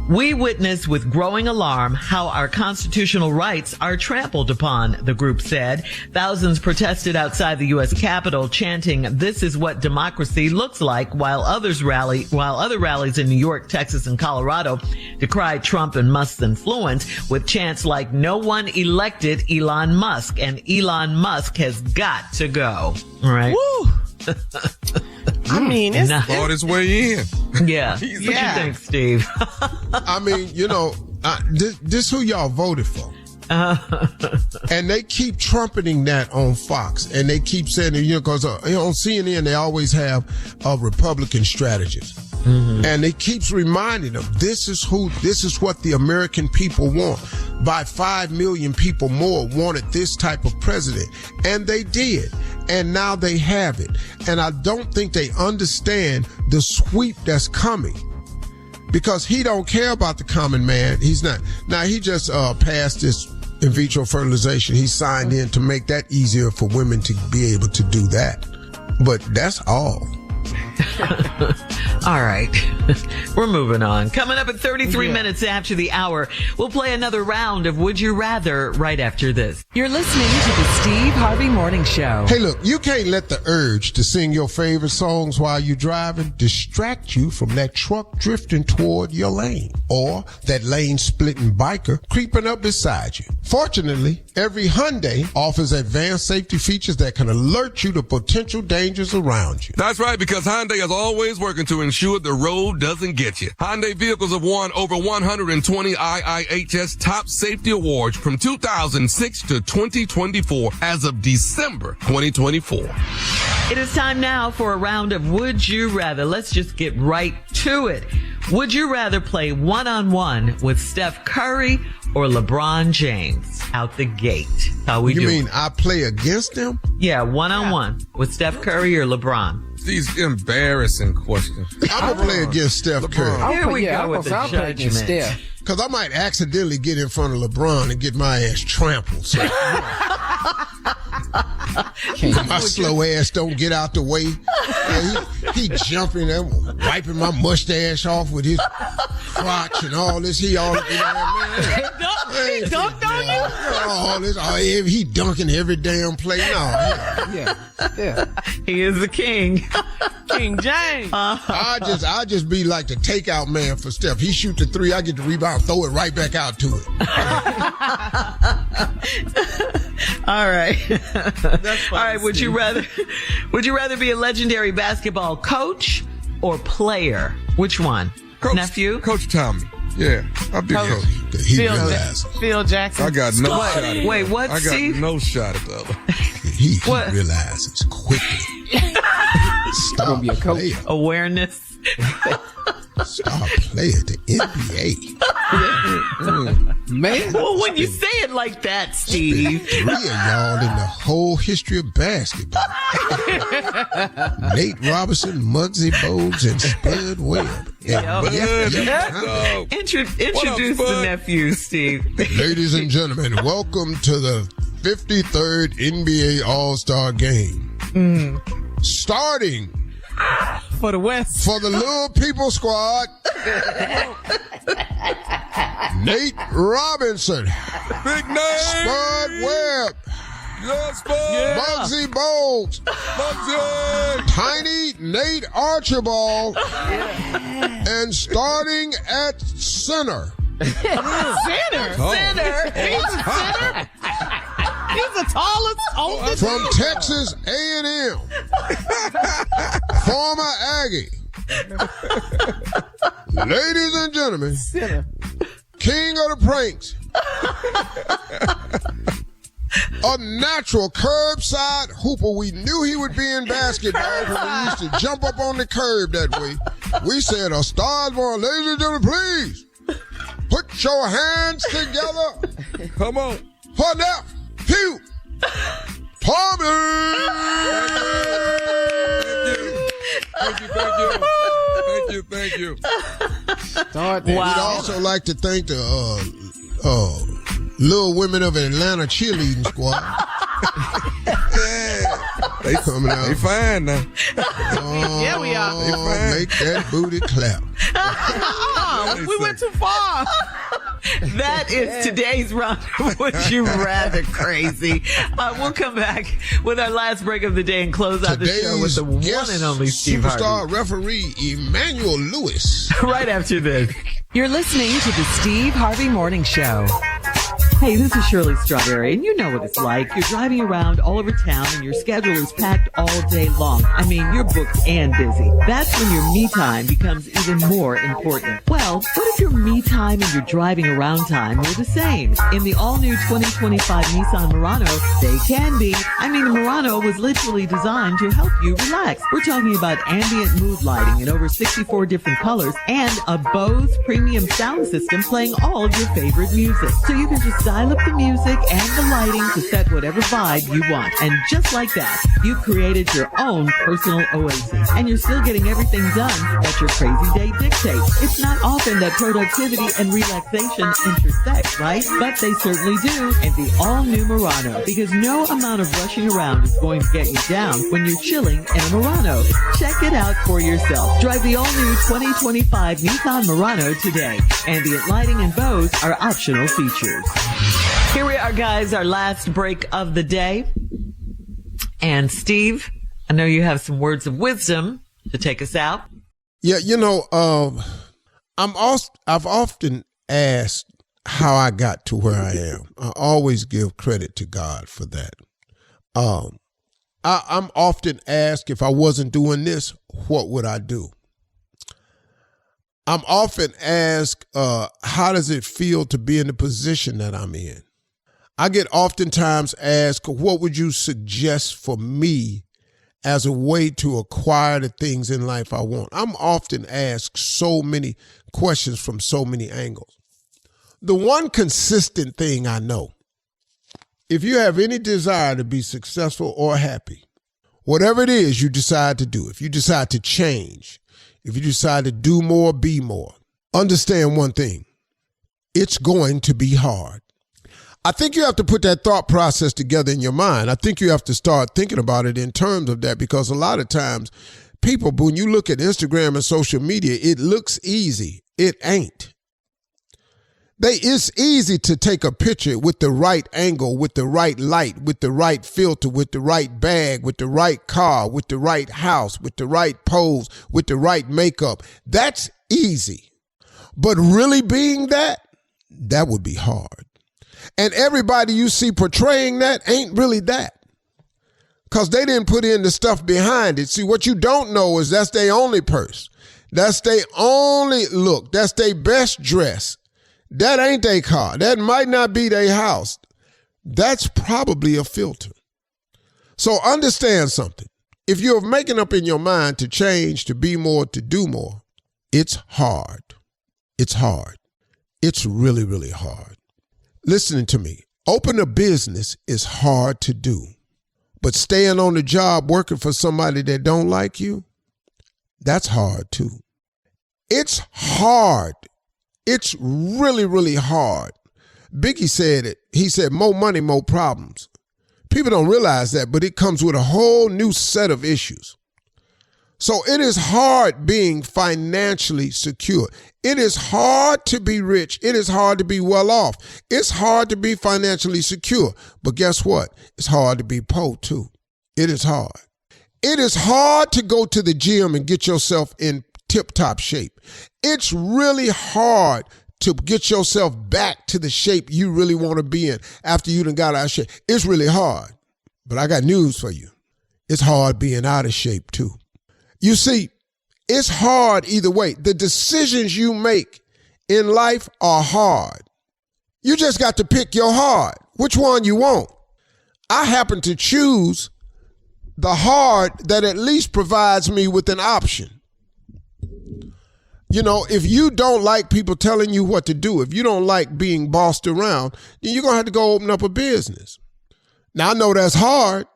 "We witness with growing alarm how our constitutional rights are trampled upon," the group said. Thousands protested outside the U.S. Capitol, chanting, "This is what democracy looks like," while other rallies in New York, Texas, and Colorado decried Trump and Musk's influence with chants like "No one elected Elon Musk," and "Elon Musk has got to go." All right. Woo! I mean, it's bought his way in. Yeah. What you think, Steve? I mean, this who y'all voted for. And they keep trumpeting that on Fox, and they keep saying, because on CNN they always have a Republican strategist. Mm-hmm. And it keeps reminding them, this is what the American people want. By 5 million people more wanted this type of president. And they did. And now they have it. And I don't think they understand the sweep that's coming. Because he don't care about the common man. He's not. Now, he just passed this in vitro fertilization. He signed in to make that easier for women to be able to do that. But that's all. All right. We're moving on. Coming up at 33 minutes after the hour, we'll play another round of Would You Rather right after this. You're listening to the Steve Harvey Morning Show. Hey, look, you can't let the urge to sing your favorite songs while you're driving distract you from that truck drifting toward your lane or that lane-splitting biker creeping up beside you. Fortunately, every Hyundai offers advanced safety features that can alert you to potential dangers around you. That's right, because Hyundai is always working to ensure the road doesn't get you. Hyundai vehicles have won over 120 IIHS top safety awards from 2006 to 2024 as of December 2024. It is time now for a round of Would You Rather. Let's just get right to it. Would you rather play one-on-one with Steph Curry or LeBron James out the gate? How we You doing? mean I play against them? Yeah, one-on-one with Steph Curry or LeBron. These embarrassing questions. I'm going to play against Steph Curry. Here we go with the judgment. Because I might accidentally get in front of LeBron and get my ass trampled. So. My slow ass don't get out the way. He jumping there, wiping my mustache off with his crotch and all this. He dunked on you? All this, he dunking every damn play. Yeah. He is the king. King James. I just be like the takeout man for Steph. He shoot the three, I get the rebound, throw it right back out to it. All right. All right. Would you rather be a legendary basketball coach or player? Which one? Coach, nephew? Coach Tommy. Yeah, I'll be coach. Phil Jackson. I got no shot at it. Wait, what, Steve? I got no shot at the other. He realizes quickly. Star be a coach. player. Awareness. Star player at the NBA. Man. Well, when you say it like that, Steve. 3 of y'all in the whole history of basketball. Nate Robinson, Muggsy Bogues, and Spud Webb. Introduce the nephew, Steve. Ladies and gentlemen, welcome to the 53rd NBA All-Star Game. Starting for the West. For the Little People Squad, Nate Robinson. Big name. Spud Webb. Yes, Spud. Muggsy Bogues. Muggsy. Tiny Nate Archibald. And starting at center. Center. He's a center. He's the tallest, oldest. From Texas A&M. Former Aggie. Ladies and gentlemen. Center. King of the pranks. A natural curbside hooper. We knew he would be in basketball when we used to jump up on the curb that way. We said, a star's born. Ladies and gentlemen, please. Put your hands together. Come on. For nephew. Tommy. Thank you. We'd also like to thank the Little Women of Atlanta cheerleading squad. They coming out. They fine now. Yeah, we are. They fine. Make that booty clap. We went too far. That is today's round of Would You Rather Crazy. We'll come back with our last break of the day and close out the show with the one and only Steve superstar Harvey. referee Emmanuel Lewis. Right after this. You're listening to the Steve Harvey Morning Show. Hey, this is Shirley Strawberry, and you know what it's like. You're driving around all over town, and your schedule is packed all day long. I mean, you're booked and busy. That's when your me time becomes even more important. Well, what if your me time and your driving around time were the same? In the all-new 2025 Nissan Murano, they can be. I mean, the Murano was literally designed to help you relax. We're talking about ambient mood lighting in over 64 different colors and a Bose premium sound system playing all of your favorite music. So you can just dial up the music and the lighting to set whatever vibe you want. And just like that, you've created your own personal oasis. And you're still getting everything done that your crazy day dictates. It's not often that productivity and relaxation intersect, right? But they certainly do in the all-new Murano, because no amount of rushing around is going to get you down when you're chilling in a Murano. Check it out for yourself. Drive the all-new 2025 Nissan Murano today. Ambient lighting and Bose are optional features. Here we are, guys, our last break of the day. And Steve, I know you have some words of wisdom to take us out. Yeah, you know, I've often asked how I got to where I am. I always give credit to God for that. I'm often asked, if I wasn't doing this, what would I do? I'm often asked, how does it feel to be in the position that I'm in? I get oftentimes asked, what would you suggest for me as a way to acquire the things in life I want? I'm often asked so many questions from so many angles. The one consistent thing I know, if you have any desire to be successful or happy, whatever it is you decide to do, if you decide to change, if you decide to do more, be more, understand one thing: it's going to be hard. I think you have to put that thought process together in your mind. I think you have to start thinking about it in terms of that, because a lot of times people, when you look at Instagram and social media, it looks easy. It ain't. It's easy to take a picture with the right angle, with the right light, with the right filter, with the right bag, with the right car, with the right house, with the right pose, with the right makeup. That's easy. But really being that would be hard. And everybody you see portraying that ain't really that, because they didn't put in the stuff behind it. See, what you don't know is that's their only purse. That's their only look. That's their best dress. That ain't their car. That might not be their house. That's probably a filter. So understand something. If you're making up in your mind to change, to be more, to do more, it's hard. It's hard. It's really, really hard. Listen to me. Open a business is hard to do, but staying on the job working for somebody that don't like you, that's hard too. It's hard. It's really, really hard. Biggie said it. He said, more money, more problems. People don't realize that, but it comes with a whole new set of issues. So it is hard being financially secure. It is hard to be rich. It is hard to be well off. It's hard to be financially secure. But guess what? It's hard to be poor too. It is hard. It is hard to go to the gym and get yourself in tip-top shape. It's really hard to get yourself back to the shape you really want to be in after you done got out of shape. It's really hard. But I got news for you. It's hard being out of shape too. You see, it's hard either way. The decisions you make in life are hard. You just got to pick your hard, which one you want. I happen to choose the hard that at least provides me with an option. You know, if you don't like people telling you what to do, if you don't like being bossed around, then you're going to have to go open up a business. Now, I know that's hard,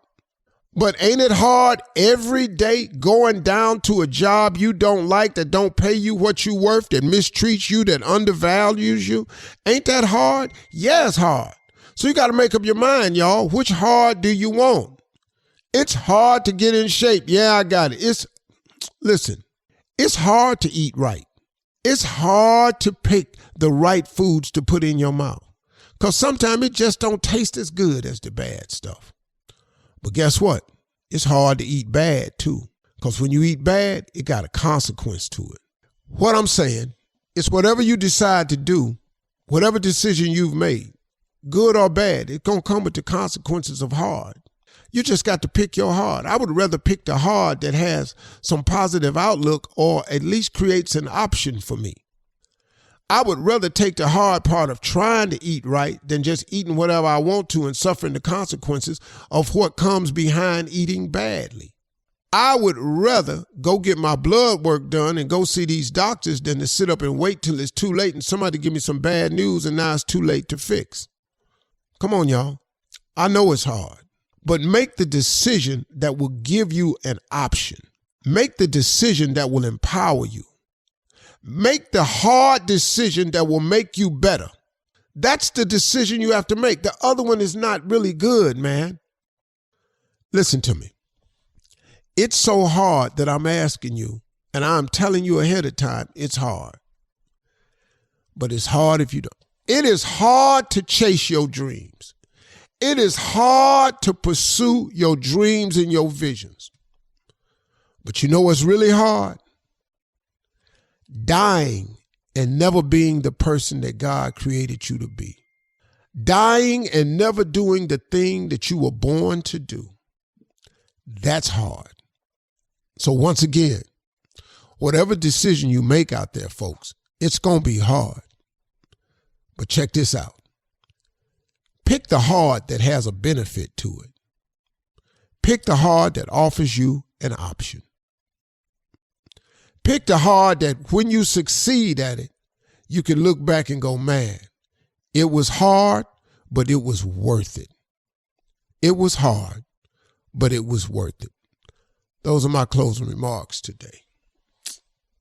But ain't it hard every day going down to a job you don't like, that don't pay you what you worth, that mistreats you, that undervalues you? Ain't that hard? Yeah, it's hard. So you got to make up your mind, y'all. Which hard do you want? It's hard to get in shape. Yeah, I got it. Listen, it's hard to eat right. It's hard to pick the right foods to put in your mouth, because sometimes it just don't taste as good as the bad stuff. But guess what? It's hard to eat bad too, because when you eat bad, it got a consequence to it. What I'm saying is, whatever you decide to do, whatever decision you've made, good or bad, it's going to come with the consequences of hard. You just got to pick your hard. I would rather pick the hard that has some positive outlook, or at least creates an option for me. I would rather take the hard part of trying to eat right than just eating whatever I want to and suffering the consequences of what comes behind eating badly. I would rather go get my blood work done and go see these doctors than to sit up and wait till it's too late and somebody give me some bad news and now it's too late to fix. Come on, y'all. I know it's hard, but make the decision that will give you an option. Make the decision that will empower you. Make the hard decision that will make you better. That's the decision you have to make. The other one is not really good, man. Listen to me. It's so hard that I'm asking you, and I'm telling you ahead of time, it's hard. But it's hard if you don't. It is hard to chase your dreams. It is hard to pursue your dreams and your visions. But you know what's really hard? Dying and never being the person that God created you to be. Dying and never doing the thing that you were born to do. That's hard. So once again, whatever decision you make out there, folks, it's going to be hard. But check this out. Pick the hard that has a benefit to it. Pick the hard that offers you an option. Pick the hard that when you succeed at it, you can look back and go, man, it was hard, but it was worth it. It was hard, but it was worth it. Those are my closing remarks today.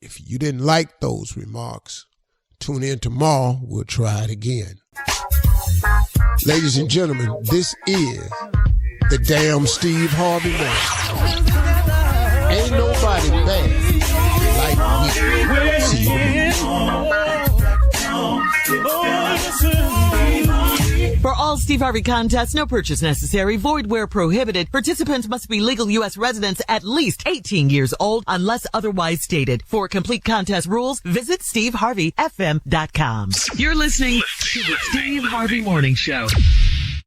If you didn't like those remarks, tune in tomorrow. We'll try it again. Ladies and gentlemen, this is the damn Steve Harvey Man. Ain't nobody bad like me. See you tomorrow. For all Steve Harvey contests, no purchase necessary, void where prohibited. Participants must be legal U.S. residents at least 18 years old unless otherwise stated. For complete contest rules, visit SteveHarveyFM.com. You're listening to the Steve Harvey Morning Show.